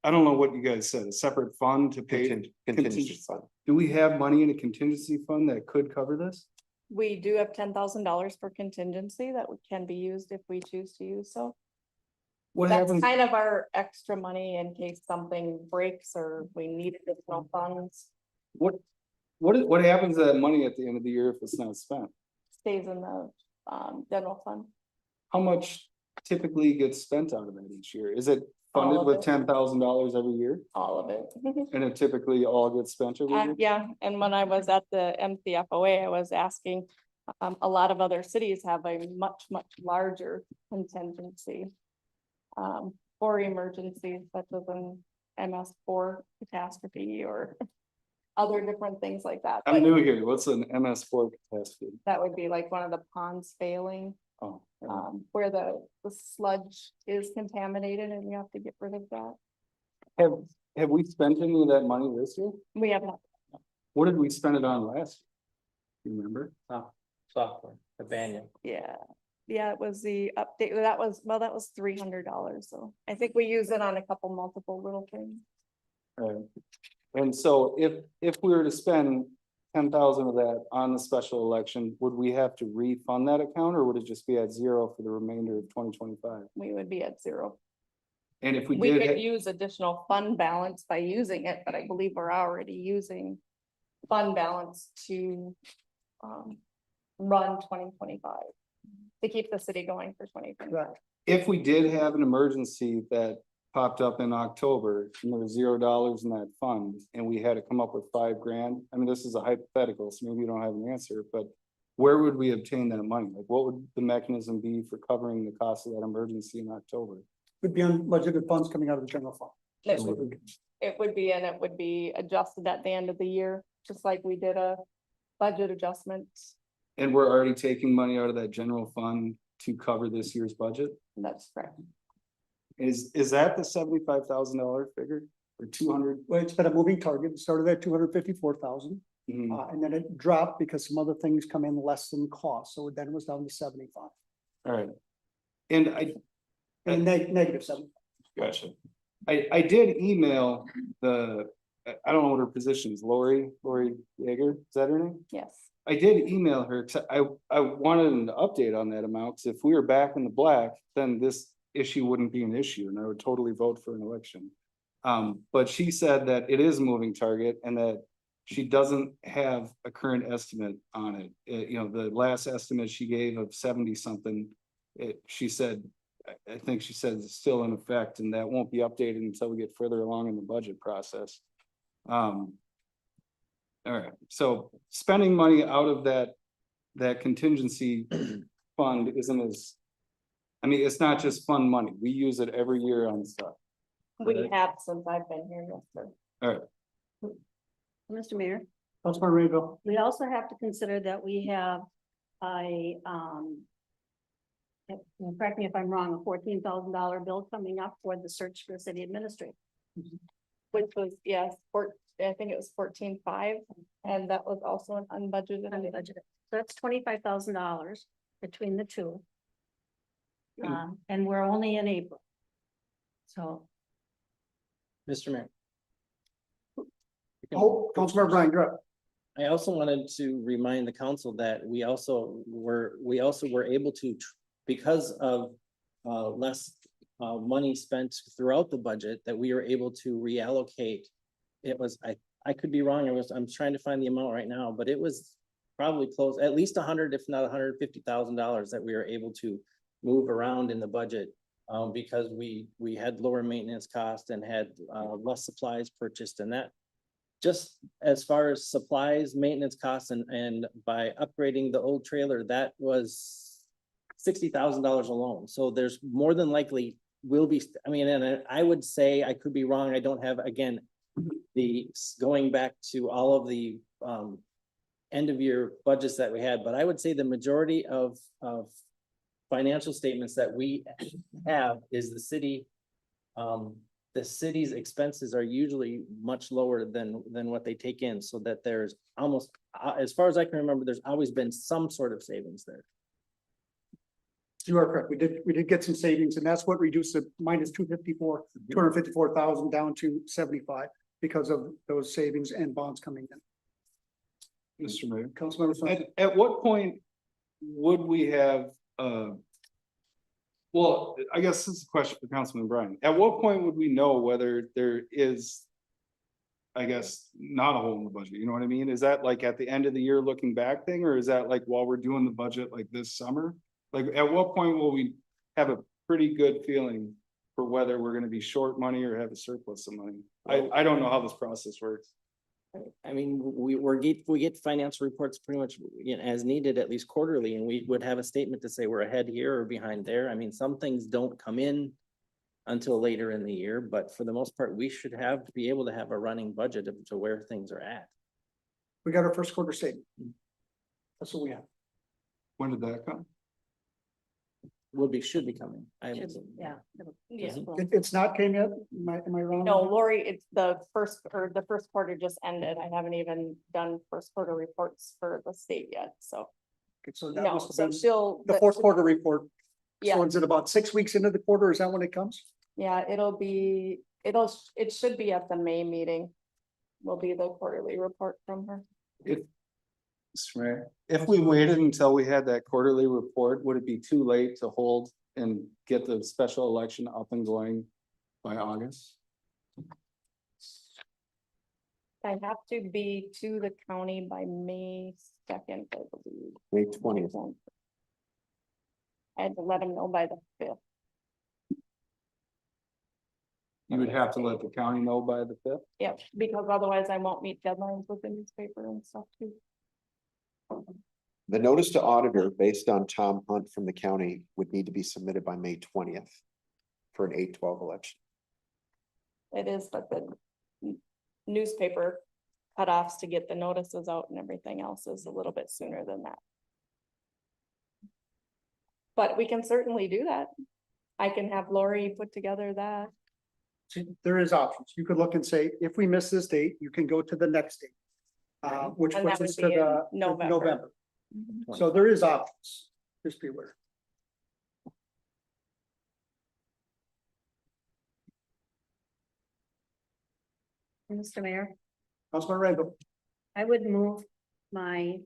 I don't know what you guys said, a separate fund to pay Contingency fund. Do we have money in a contingency fund that could cover this? We do have $10,000 for contingency that can be used if we choose to use so. What That's happens? kind of our extra money in case something breaks or we need additional funds, What happens to that money at the end of the year if it's not spent? stays in the general fund. How much typically gets spent out of that each year? Is it funded All of with it. $10,000 every year? All of it. And it typically all gets spent every year? Yeah, and when I was at the MCFOA, I was asking, a lot of other cities have a much larger contingency. For emergencies such as an MS4 catastrophe or other different things like that. I'm But new here. What's an MS4 catastrophe? that would be like one of the ponds failing, Oh, where the sludge is contaminated and you have to get rid of that. have we spent any of that money this year? We have not. What did we spend it on last year? You remember? Software, the Banyan. Yeah, it was the update. That was $300. So I think we use it on a couple multiple little things. Right. And so if we were to spend 10,000 of that on the special election, would we have to refund that account or would it just be at zero for the remainder of 2025? We would be at zero. And if we We did, could use additional fund balance by using it, but I believe we're already using fund balance to run 2025. To keep the city going for 2025. if we did have an emergency that popped up in October and there was $0 in that fund and we had to come up with $5,000, I mean, this is a hypothetical, so maybe you don't have an answer, but where would we obtain that money? Like, what would the mechanism be for covering the cost of that emergency in October? Would be unbudgeted funds coming out of the general fund. It would be, and it would be adjusted at the end of the year, just like we did a budget adjustment. And we're already taking money out of that general fund to cover this year's budget? That's correct. Is that the $75,000 figure or 200? Well, it's been a moving target. It started at 254,000. Mhm. And then it dropped because some other things come in less than cost. So then it was down to 75. All right. And And negative 7. Gotcha. I did email I don't know what her position is, Lori Yeager, is that her name? Yes. I did email her, except I wanted an update on that amount, because if we were back in the black, then this issue wouldn't be an issue, and I would totally vote for an election. But she said that it is a moving target and that she doesn't have a current estimate on it. You know, the last estimate she gave of 70 something, she said, I think she said it's still in effect, and that won't be updated until we get further along in the budget process. All right, so spending money out of that contingency fund isn't as, I mean, it's not just fund money. We use it every year on stuff. We have since I've been here, yes, sir. All right, Mr. Mayor, Councilmember Rainville. we also have to consider that we have correct me if I'm wrong, a $14,000 bill coming up for the search for city administrator. Which was, yes, I think it was 14.5, and that was also an unbudgeted. Unbudgeted. So that's $25,000 between the two. And we're only in April. So. Mr. Mayor. Oh, Councilmember Brian, you're up. I also wanted to remind the council that we also were able to, because of less money spent throughout the budget, that we were able to reallocate. It was, I could be wrong, I'm trying to find the amount right now, but it was probably close, at least 100, if not $150,000 that we were able to move around in the budget. Because we had lower maintenance costs and had less supplies purchased, and that just as far as supplies, maintenance costs, and by upgrading the old trailer, that was $60,000 alone. So there's more than likely will be, I mean, and I would say, I could be wrong, I don't have, again, going back to all of the end of year budgets that we had, but I would say the majority of financial statements that we have is the city. The city's expenses are usually much lower than what they take in, so that there's almost, as far as I can remember, there's always been some sort of savings there. You are correct. We did get some savings, and that's what reduced the minus 254,000 down to 75 because of those savings and bonds coming in. Mr. Mayor. Councilmember Swanson. At what point would we have, well, I guess this is a question for Councilman Brian. At what point would we know whether there is, I guess, not a hole in the budget? You know what I mean? Is that like at the end of the year looking back thing, or is that like while we're doing the budget like this summer? Like, at what point will we have a pretty good feeling for whether we're gonna be short money or have a surplus of money? I don't know how this process works. I mean, we get financial reports pretty much, you know, as needed, at least quarterly, and we would have a statement to say we're ahead here or behind there. I mean, some things don't come in until later in the year, but for the most part, we should be able to have a running budget to where things are at. We got our first quarter statement. That's what we have. When did that come? Should be coming. I haven't seen it. Yeah. It's not came yet? Am I wrong? No, Lori, it's the first quarter just ended. I haven't even done first quarter reports for the state yet, so. Okay, so that No, must have so been she'll. the fourth quarter report. Yeah. So is it about 6 weeks into the quarter? Is that when it comes? Yeah, it should be at the May meeting. Will be the quarterly report from her. If we waited until we had that quarterly report, would it be too late to hold and get the special election up and going by August? I have to be to the county by May 2nd, I believe. May 20th. I had to let them know by the 5th. You would have to let the county know by the 5th? Yep, because otherwise I won't meet deadlines with the newspaper and stuff too. The notice to auditor based on Tom Hunt from the county would need to be submitted by May 20th for an 8/12 election. It is, but the newspaper cutoffs to get the notices out and everything else is a little bit sooner than that. But we can certainly do that. I can have Lori put together that. See, there is options. You could look and say, if we miss this date, you can go to the next date. Which And puts that us would to be in the November. November. So there is options. Just be aware. Mr. Mayor, Councilman Rainbow. I would move my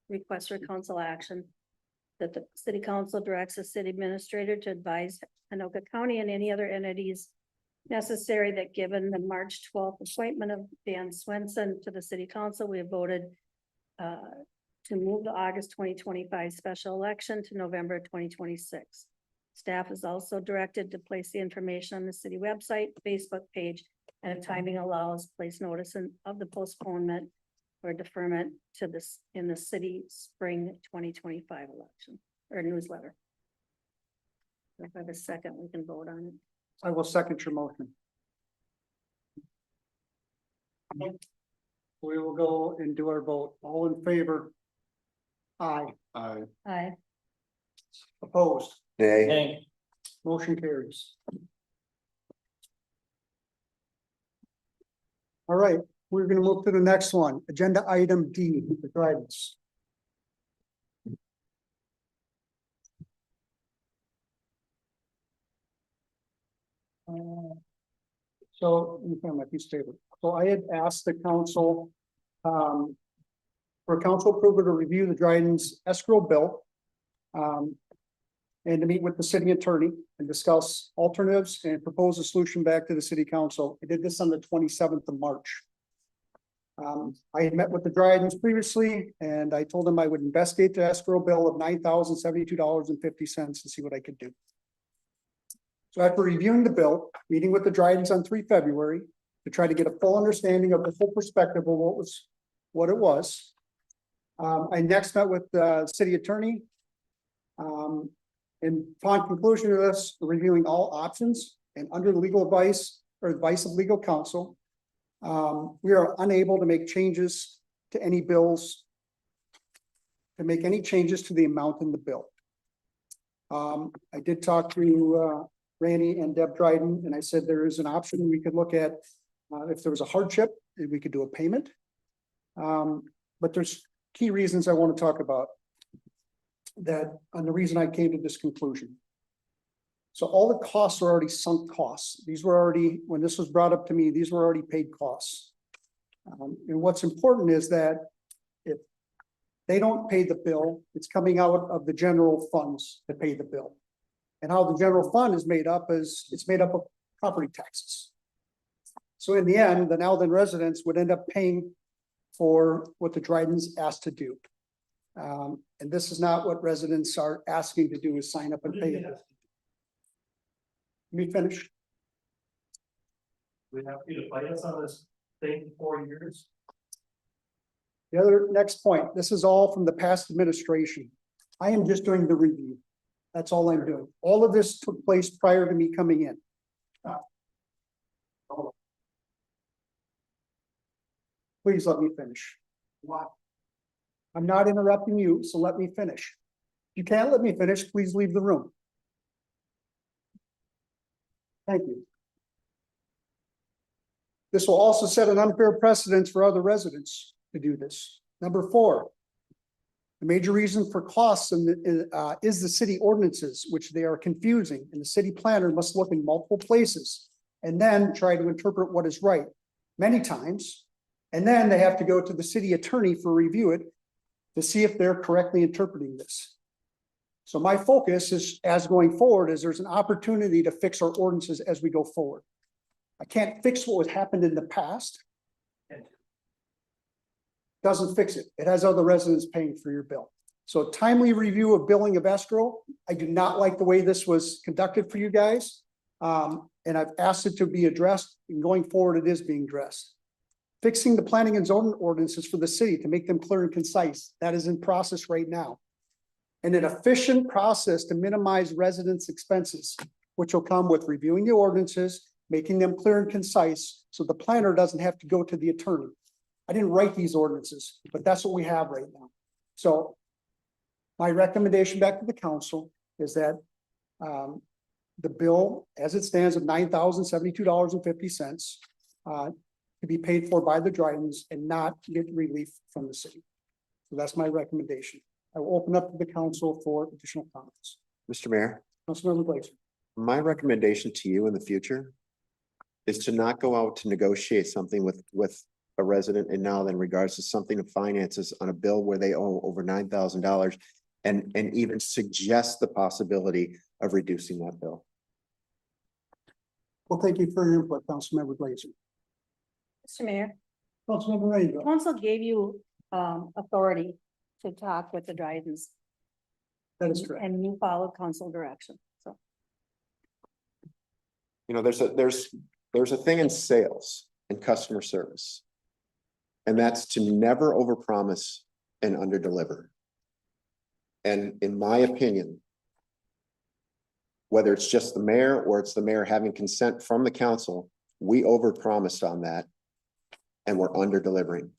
request for council action that the city council directs the city administrator to advise Anoka County and any other entities necessary that given the March twelfth appointment of Dan Swenson to the city council, we have voted to move the August 2025 special election to November 2026. Staff is also directed to place the information on the city website, Facebook page, and if timing allows, place notice of the postponement or deferment to this in the city spring 2025 election or newsletter. If I have a second, we can vote on it. I will second your motion. We will go and do our vote. All in favor? Aye. Aye. Aye. Opposed? Nay. Motion carries. All right, we're gonna move to the next one. Agenda item D, the Drydens. So, let me find my piece of paper. So I had asked the council, for council approval to review the Dryden's escrow bill. And to meet with the city attorney and discuss alternatives and propose a solution back to the city council. I did this on the 27th of March. I had met with the Drydens previously and I told them I would investigate the escrow bill of $9,072.50 and see what I could do. So after reviewing the bill, meeting with the Drydens on 3 February to try to get a full understanding of the full perspective of what it was. I next met with the city attorney. And upon conclusion of this, reviewing all options and under the legal advice or advice of legal counsel, we are unable to make changes to any bills, to make any changes to the amount in the bill. I did talk to Randy and Deb Dryden, and I said there is an option we could look at if there was a hardship, we could do a payment. But there's key reasons I want to talk about that, and the reason I came to this conclusion. So all the costs are already sunk costs. These were already, when this was brought up to me, these were already paid costs. And what's important is that if they don't pay the bill, it's coming out of the general funds to pay the bill. And how the general fund is made up is it's made up of property taxes. So in the end, the Alden residents would end up paying for what the Drydens asked to do. And this is not what residents are asking to do, is sign up and pay it. Let me finish. We have you to fight us on this thing for 4 years. The other next point, this is all from the past administration. I am just doing the review. That's all I'm doing. All of this took place prior to me coming in. Please let me finish. Wow. I'm not interrupting you, so let me finish. If you can't let me finish, please leave the room. Thank you. This will also set an unfair precedent for other residents to do this. Number 4, the major reason for costs is the city ordinances, which they are confusing, and the city planner must look in multiple places and then try to interpret what is right many times. And then they have to go to the city attorney for review it to see if they're correctly interpreting this. So my focus is, as going forward, is there's an opportunity to fix our ordinances as we go forward. I can't fix what has happened in the past. Doesn't fix it. It has other residents paying for your bill. So timely review of billing of escrow. I do not like the way this was conducted for you guys. And I've asked it to be addressed, and going forward, it is being addressed. Fixing the planning and zoning ordinances for the city to make them clear and concise. That is in process right now. And an efficient process to minimize residents' expenses, which will come with reviewing the ordinances, making them clear and concise, so the planner doesn't have to go to the attorney. I didn't write these ordinances, but that's what we have right now. So my recommendation back to the council is that the bill, as it stands, of $9,072.50 to be paid for by the Drydens and not get relief from the city. So that's my recommendation. I will open up to the council for additional comments. Mr. Mayor, Councilmember Glazer. my recommendation to you in the future is to not go out to negotiate something with a resident in now in regards to something of finances on a bill where they owe over $9,000 and even suggest the possibility of reducing that bill. Well, thank you for your input, Councilmember Glazer. Mr. Mayor, Councilmember Rainville. council gave you authority to talk with the Drydens. That is correct. And you followed council direction, so. You know, there's a thing in sales and customer service. And that's to never overpromise and underdeliver. And in my opinion, whether it's just the mayor or it's the mayor having consent from the council, we overpromised on that. And we're under delivering.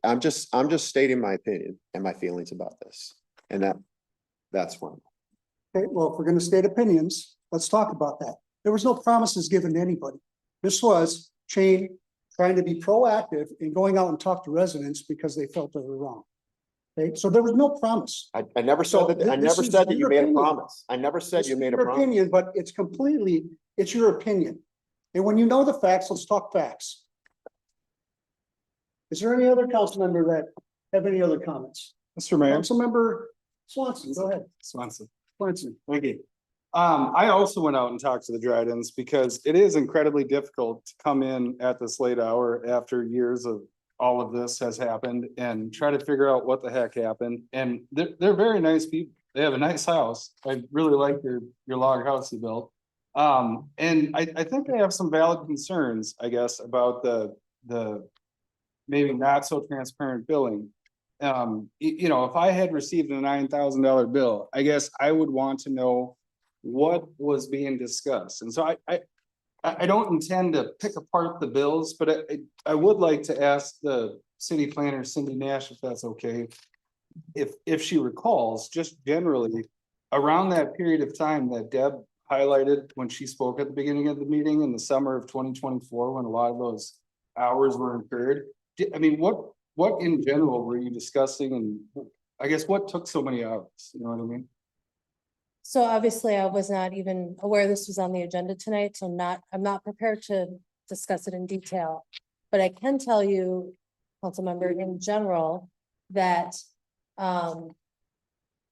I'm just stating my opinion and my feelings about this. And that's one. Okay, well, if we're gonna state opinions, let's talk about that. There was no promises given to anybody. This was Shane trying to be proactive in going out and talk to residents because they felt they were wrong. Okay, so there was no promise. I never said that. I never said that you made a promise. I never said you made a Your promise. opinion, but it's your opinion. And when you know the facts, let's talk facts. Is there any other council member that have any other comments? Mr. Mayor. Councilmember Swanson, go ahead. Swanson. Swanson. Thank you. I also went out and talked to the Drydens because it is incredibly difficult to come in at this late hour after years of all of this has happened and try to figure out what the heck happened. And they're very nice people. They have a nice house. I really like your log house you built. And I think they have some valid concerns, I guess, about the maybe not so transparent billing. You know, if I had received a $9,000 bill, I guess I would want to know what was being discussed. And so I don't intend to pick apart the bills, but I would like to ask the city planner, Cindy Nash, if that's okay. If she recalls, just generally around that period of time that Deb highlighted when she spoke at the beginning of the meeting in the summer of 2024, when a lot of those hours were incurred. I mean, what in general were you discussing, and I guess what took so many hours? You know what I mean? So obviously I was not even aware this was on the agenda tonight, so I'm not prepared to discuss it in detail. But I can tell you, council member, in general, that the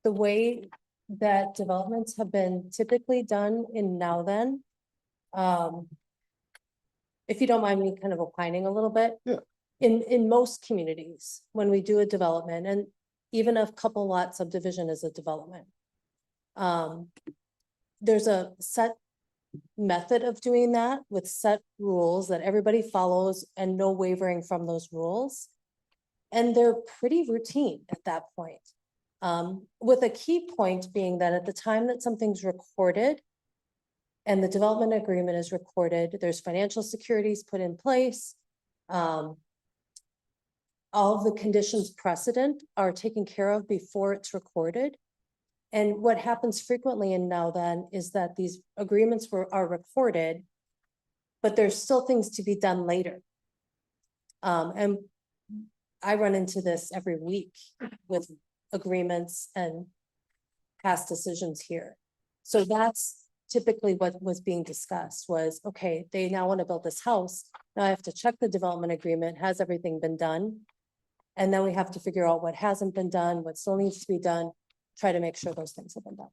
way that developments have been typically done in now then, if you don't mind me kind of opining a little bit. Yeah. In most communities, when we do a development, and even a couple lot subdivision is a development. There's a set method of doing that with set rules that everybody follows and no wavering from those rules. And they're pretty routine at that point. With a key point being that at the time that something's recorded and the development agreement is recorded, there's financial securities put in place. All of the conditions precedent are taken care of before it's recorded. And what happens frequently in now then is that these agreements are recorded, but there's still things to be done later. And I run into this every week with agreements and past decisions here. So that's typically what was being discussed was, okay, they now want to build this house. Now I have to check the development agreement. Has everything been done? And then we have to figure out what hasn't been done, what still needs to be done, try to make sure those things have been done.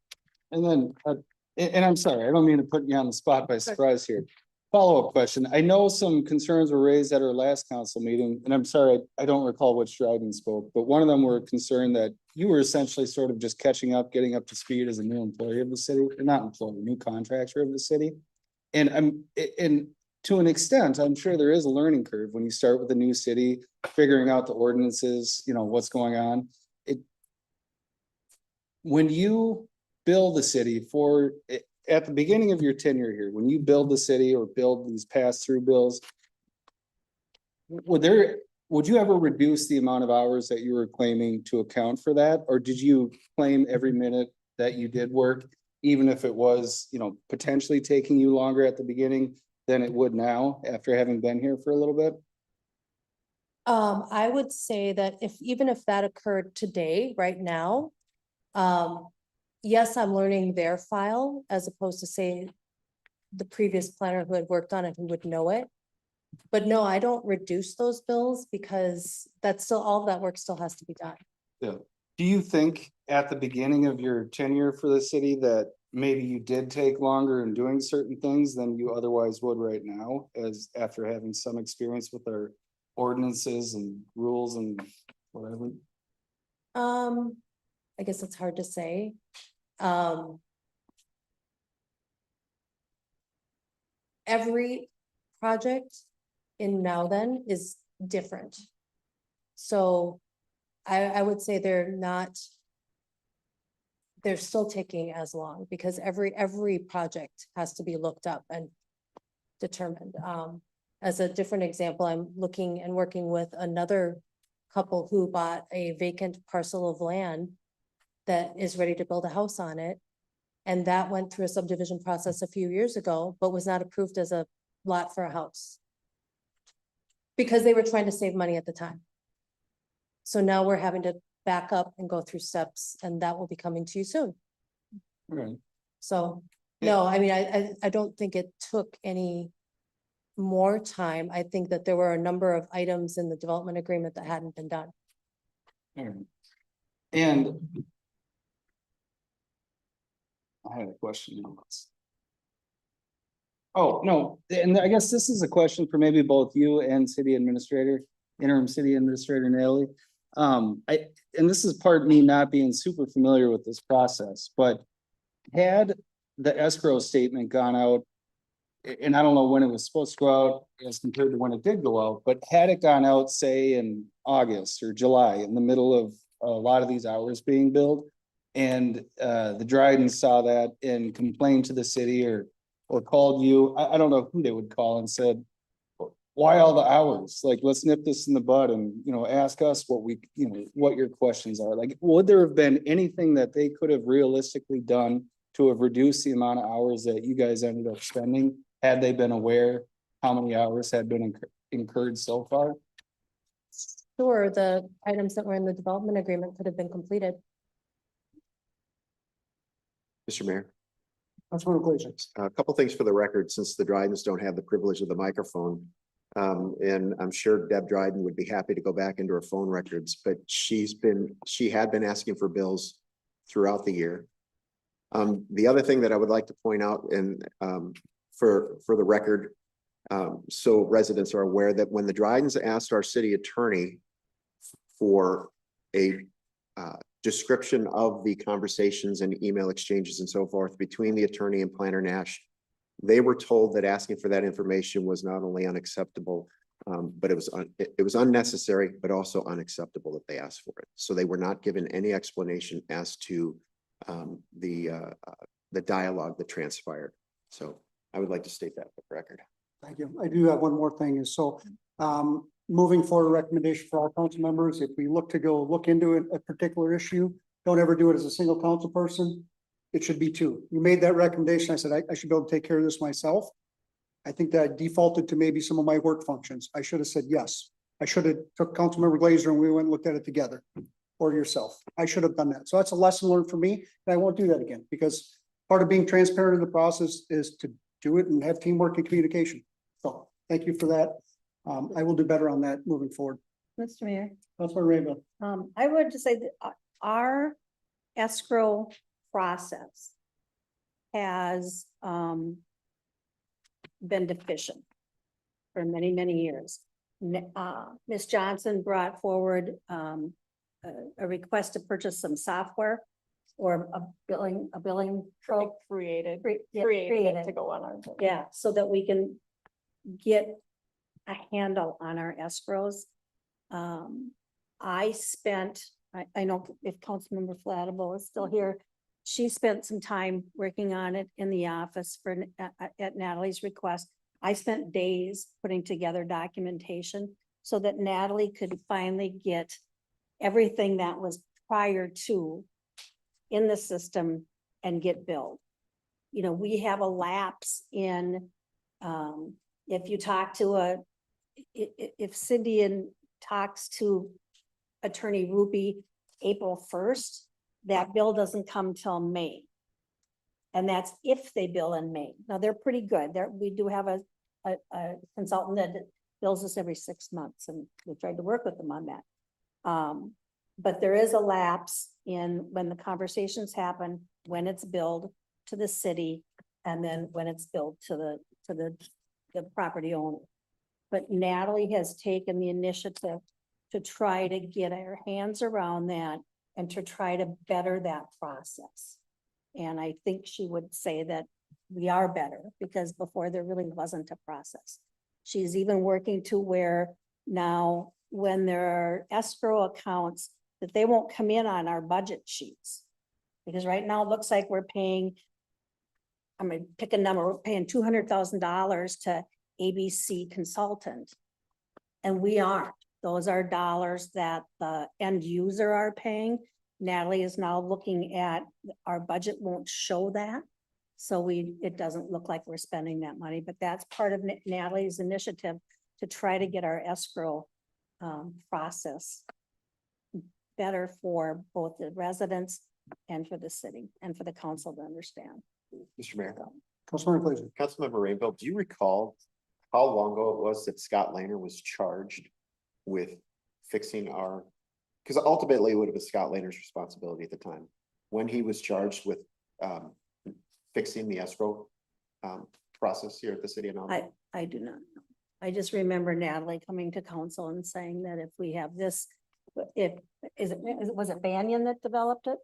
And then, and I'm sorry, I don't mean to put you on the spot by surprise here. Follow-up question. I know some concerns were raised at our last council meeting, and I'm sorry, I don't recall which Dryden spoke, but one of them were concerned that you were essentially sort of just catching up, getting up to speed as a new employee of the city, or not employee, new contractor of the city. And to an extent, I'm sure there is a learning curve when you start with a new city, figuring out the ordinances, you know, what's going on. When you build a city at the beginning of your tenure here, when you build the city or build these pass-through bills, would you ever reduce the amount of hours that you were claiming to account for that? Or did you claim every minute that you did work, even if it was, you know, potentially taking you longer at the beginning than it would now after having been here for a little bit? I would say that even if that occurred today, right now, yes, I'm learning their file as opposed to say the previous planner who had worked on it, who would know it. But no, I don't reduce those bills because that's still, all of that work still has to be done. Yeah. Do you think at the beginning of your tenure for the city that maybe you did take longer in doing certain things than you otherwise would right now, as after having some experience with our ordinances and rules and whatever? I guess it's hard to say. Every project in Now Then is different. So I would say they're still taking as long because every project has to be looked up and determined. As a different example, I'm looking and working with another couple who bought a vacant parcel of land that is ready to build a house on it. And that went through a subdivision process a few years ago, but was not approved as a lot for a house. Because they were trying to save money at the time. So now we're having to back up and go through steps, and that will be coming to you soon. Right. So, no, I mean, I don't think it took any more time. I think that there were a number of items in the development agreement that hadn't been done. And I had a question on this. Oh, no, and I guess this is a question for maybe both you and city administrator, interim city administrator Natalie. And this is part of me not being super familiar with this process, but had the escrow statement gone out, and I don't know when it was supposed to go out as compared to when it did go out, but had it gone out, say in August or July, in the middle of a lot of these hours being billed, and the Dryden saw that and complained to the city or called you, I don't know who they would call and said, why all the hours? Like, let's nip this in the bud and, ask us what what your questions are. Like, would there have been anything that they could have realistically done to have reduced the amount of hours that you guys ended up spending? Had they been aware how many hours had been incurred so far? Sure, the items that were in the development agreement could have been completed. Mr. Mayor, That's one equation. a couple things for the record, since the Drydens don't have the privilege of the microphone. And I'm sure Deb Dryden would be happy to go back into her phone records, but she had been asking for bills throughout the year. The other thing that I would like to point out, and for the record, so residents are aware that when the Drydens asked our city attorney for a description of the conversations and email exchanges and so forth between the attorney and Planner Nash, they were told that asking for that information was not only unacceptable, but it was unnecessary, but also unacceptable that they asked for it. So they were not given any explanation as to the dialogue that transpired. So I would like to state that for the record. Thank you. I do have one more thing is moving forward, recommendation for our council members, if we look into a particular issue, don't ever do it as a single council person. It should be two. You made that recommendation. I said, I should be able to take care of this myself. I think that I defaulted to maybe some of my work functions. I should have said yes. I should have took Councilmember Glazer and we went and looked at it together, or yourself. I should have done that. So that's a lesson learned for me. And I won't do that again, because part of being transparent in the process is to do it and have teamwork and communication. So thank you for that. I will do better on that moving forward. Mr. Mayor, Councilmember Rainbow. I would just say that our escrow process has been deficient for many, many years. Ms. Johnson brought forward a request to purchase some software or a billing program. Created Yeah, it to go on our. Yeah, so that we can get a handle on our escrows. I know if Councilmember Flattable is still here, she spent some time working on it in the office at Natalie's request. I spent days putting together documentation so that Natalie could finally get everything that was prior to in the system and get billed. We have a lapse in, if you talk to if Cindy talks to Attorney Ruby April 1st, that bill doesn't come till May. And that's if they bill in May. Now, they're pretty good. We do have a consultant that bills us every 6 months, and we tried to work with them on that. But there is a lapse in when the conversations happen, when it's billed to the city, and then when it's billed to the property owner. But Natalie has taken the initiative to try to get our hands around that and to try to better that process. And I think she would say that we are better, because before there really wasn't a process. She's even working to where now, when there are escrow accounts, that they won't come in on our budget sheets. Because right now it looks like we're paying, I'm gonna pick a number, we're paying $200,000 to ABC Consultant. And we aren't. Those are dollars that the end user are paying. Natalie is now looking at, our budget won't show that. So it doesn't look like we're spending that money, but that's part of Natalie's initiative to try to get our escrow process better for both the residents and for the city and for the council to understand. Mr. Mayor. Councilmember Glazer. Councilmember Rainville, do you recall how long ago it was that Scott Lehner was charged with fixing our, because ultimately it would have been Scott Lehner's responsibility at the time, when he was charged with fixing the escrow process here at the city of Mount? I do not know. I just remember Natalie coming to council and saying that if we have this, was it Banyan that developed it?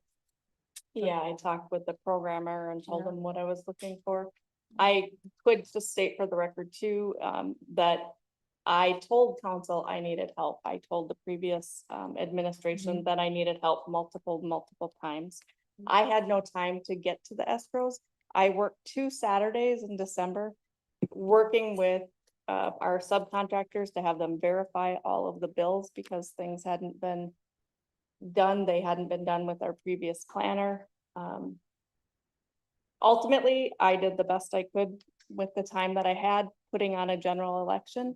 Yeah, I talked with the programmer and told him what I was looking for. I could just state for the record too, that I told council I needed help. I told the previous administration that I needed help multiple times. I had no time to get to the escrows. I worked 2 Saturdays in December, working with our subcontractors to have them verify all of the bills because things hadn't been done. They hadn't been done with our previous planner. Ultimately, I did the best I could with the time that I had, putting on a general election.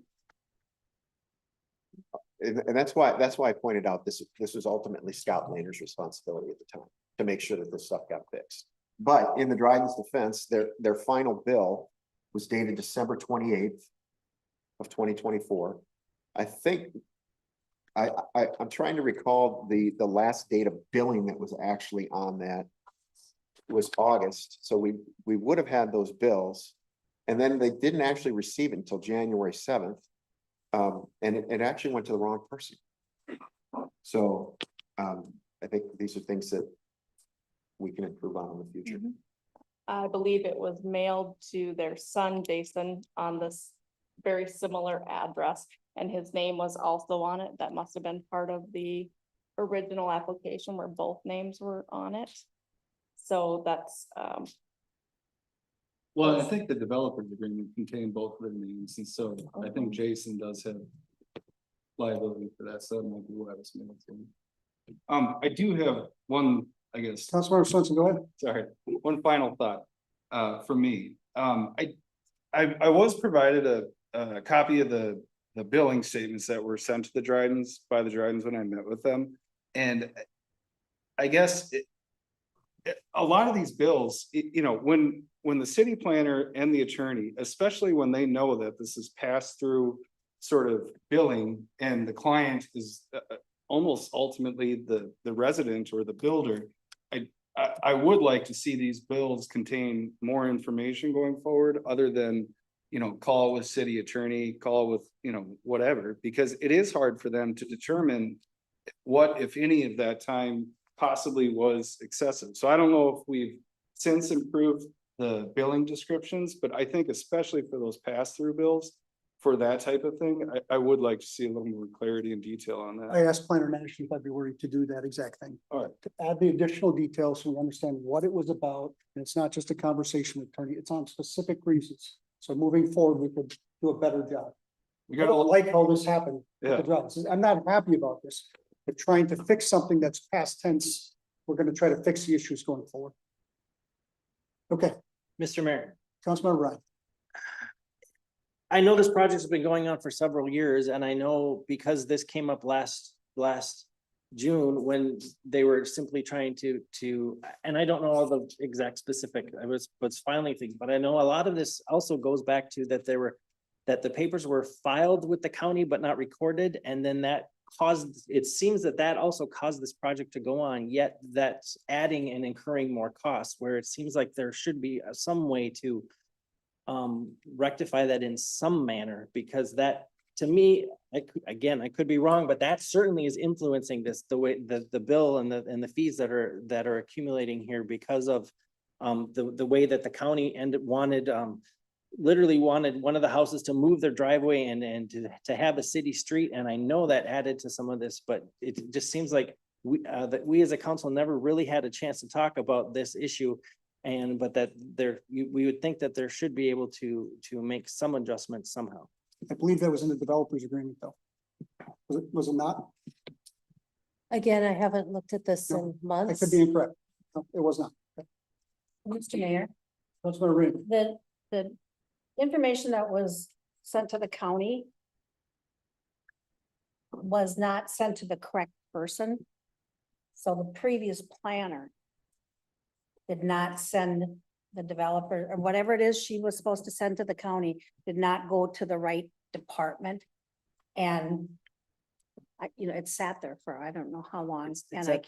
And that's why I pointed out this was ultimately Scott Lehner's responsibility at the time to make sure that this stuff got fixed. But in the Dryden's defense, their final bill was dated December 28th of 2024. I think I'm trying to recall the last date of billing that was actually on that was August. So we would have had those bills, and then they didn't actually receive it until January 7th. And it actually went to the wrong person. So I think these are things that we can improve on in the future. I believe it was mailed to their son, Jason, on this very similar address, and his name was also on it. That must have been part of the original application where both names were on it. So that's, Well, I think the developers agreement contained both of their names, and so I think Jason does have liability for that, so that might be why it's mailed to him. I do have one, I guess. Councilmember Swenson, go ahead. Sorry, one final thought, for me. I was provided a copy of the billing statements that were sent to the Drydens by the Drydens when I met with them. And I guess a lot of these bills, you know, when the city planner and the attorney, especially when they know that this is passed through sort of billing and the client is almost ultimately the resident or the builder, I would like to see these bills contain more information going forward other than, you know, call with city attorney, call with, you know, whatever, because it is hard for them to determine what, if any, of that time possibly was excessive. So I don't know if we've since improved the billing descriptions, but I think especially for those pass-through bills, for that type of thing, I would like to see a little more clarity and detail on that. I asked Planner Nash in February to do that exact thing. All right. To add the additional details so we understand what it was about. And it's not just a conversation with attorney, it's on specific reasons. So moving forward, we could do a better job. I don't like how this happened. with the drugs. I'm not happy about this. But trying to fix something that's past tense, we're gonna try to fix the issues going forward. Okay, Mr. Mayor, Councilmember Ryan. I know this project's been going on for several years, and I know because this came up last June, when they were simply trying to, and I don't know all the exact specific, was filing things, but I know a lot of this also goes back to that that the papers were filed with the county but not recorded, and then that caused, it seems that also caused this project to go on, yet that's adding and incurring more costs, where it seems like there should be some way to rectify that in some manner, because that, to me, I could be wrong, but that certainly is influencing this, the way the bill and the fees that are accumulating here because of the way that the county literally wanted one of the houses to move their driveway and to have a city street. And I know that added to some of this, but it just seems like that we as a council never really had a chance to talk about this issue. But that we would think that there should be able to make some adjustments somehow. I believe that was in the developers agreement though. Was it not? Again, I haven't looked at this No, in I months. could be incorrect. No, it was not. Mr. Mayor, Councilmember Reed. the information that was sent to the county was not sent to the correct person. So the previous planner did not send the developer, or whatever it is she was supposed to send to the county, did not go to the right department. And it sat there for, I don't know how long.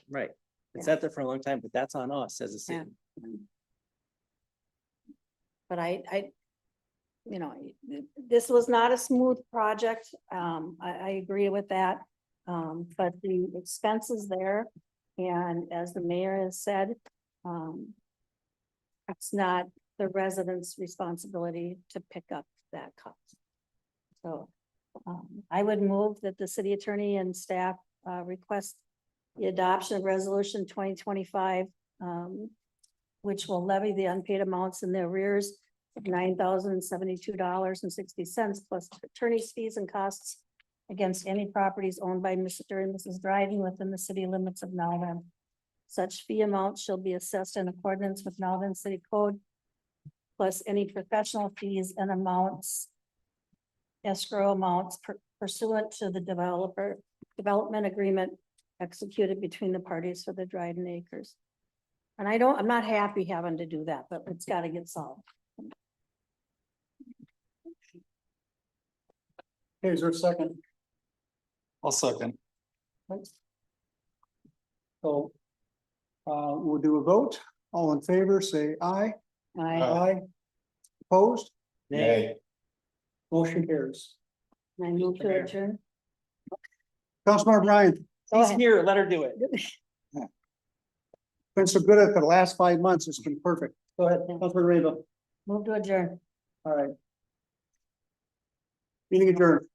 Right. It sat there for a long time, but that's on us as a city. But this was not a smooth project. I agree with that. But the expenses there, and as the mayor has said, it's not the residents' responsibility to pick up that cost. So I would move that the city attorney and staff request the adoption of resolution 2025, which will levy the unpaid amounts in the arrears of $9,072.60 plus attorney's fees and costs against any properties owned by Mr. and Mrs. Dryden within the city limits of Malvern. Such fee amounts shall be assessed in accordance with Malvern City Code, plus any professional fees and amounts, escrow amounts pursuant to the development agreement executed between the parties for the Dryden Acres. And I'm not happy having to do that, but it's got to get solved. Okay, is there a second? I'll second. So we'll do a vote. All in favor, say aye. Aye. Opposed? Nay. Motion carries. I move to adjourn. Councilmember Bryan, He's here, let her do it. been so good at the last 5 months. It's been perfect. Go ahead, Councilmember Rainbow. Move to adjourn. All right. Meeting adjourned.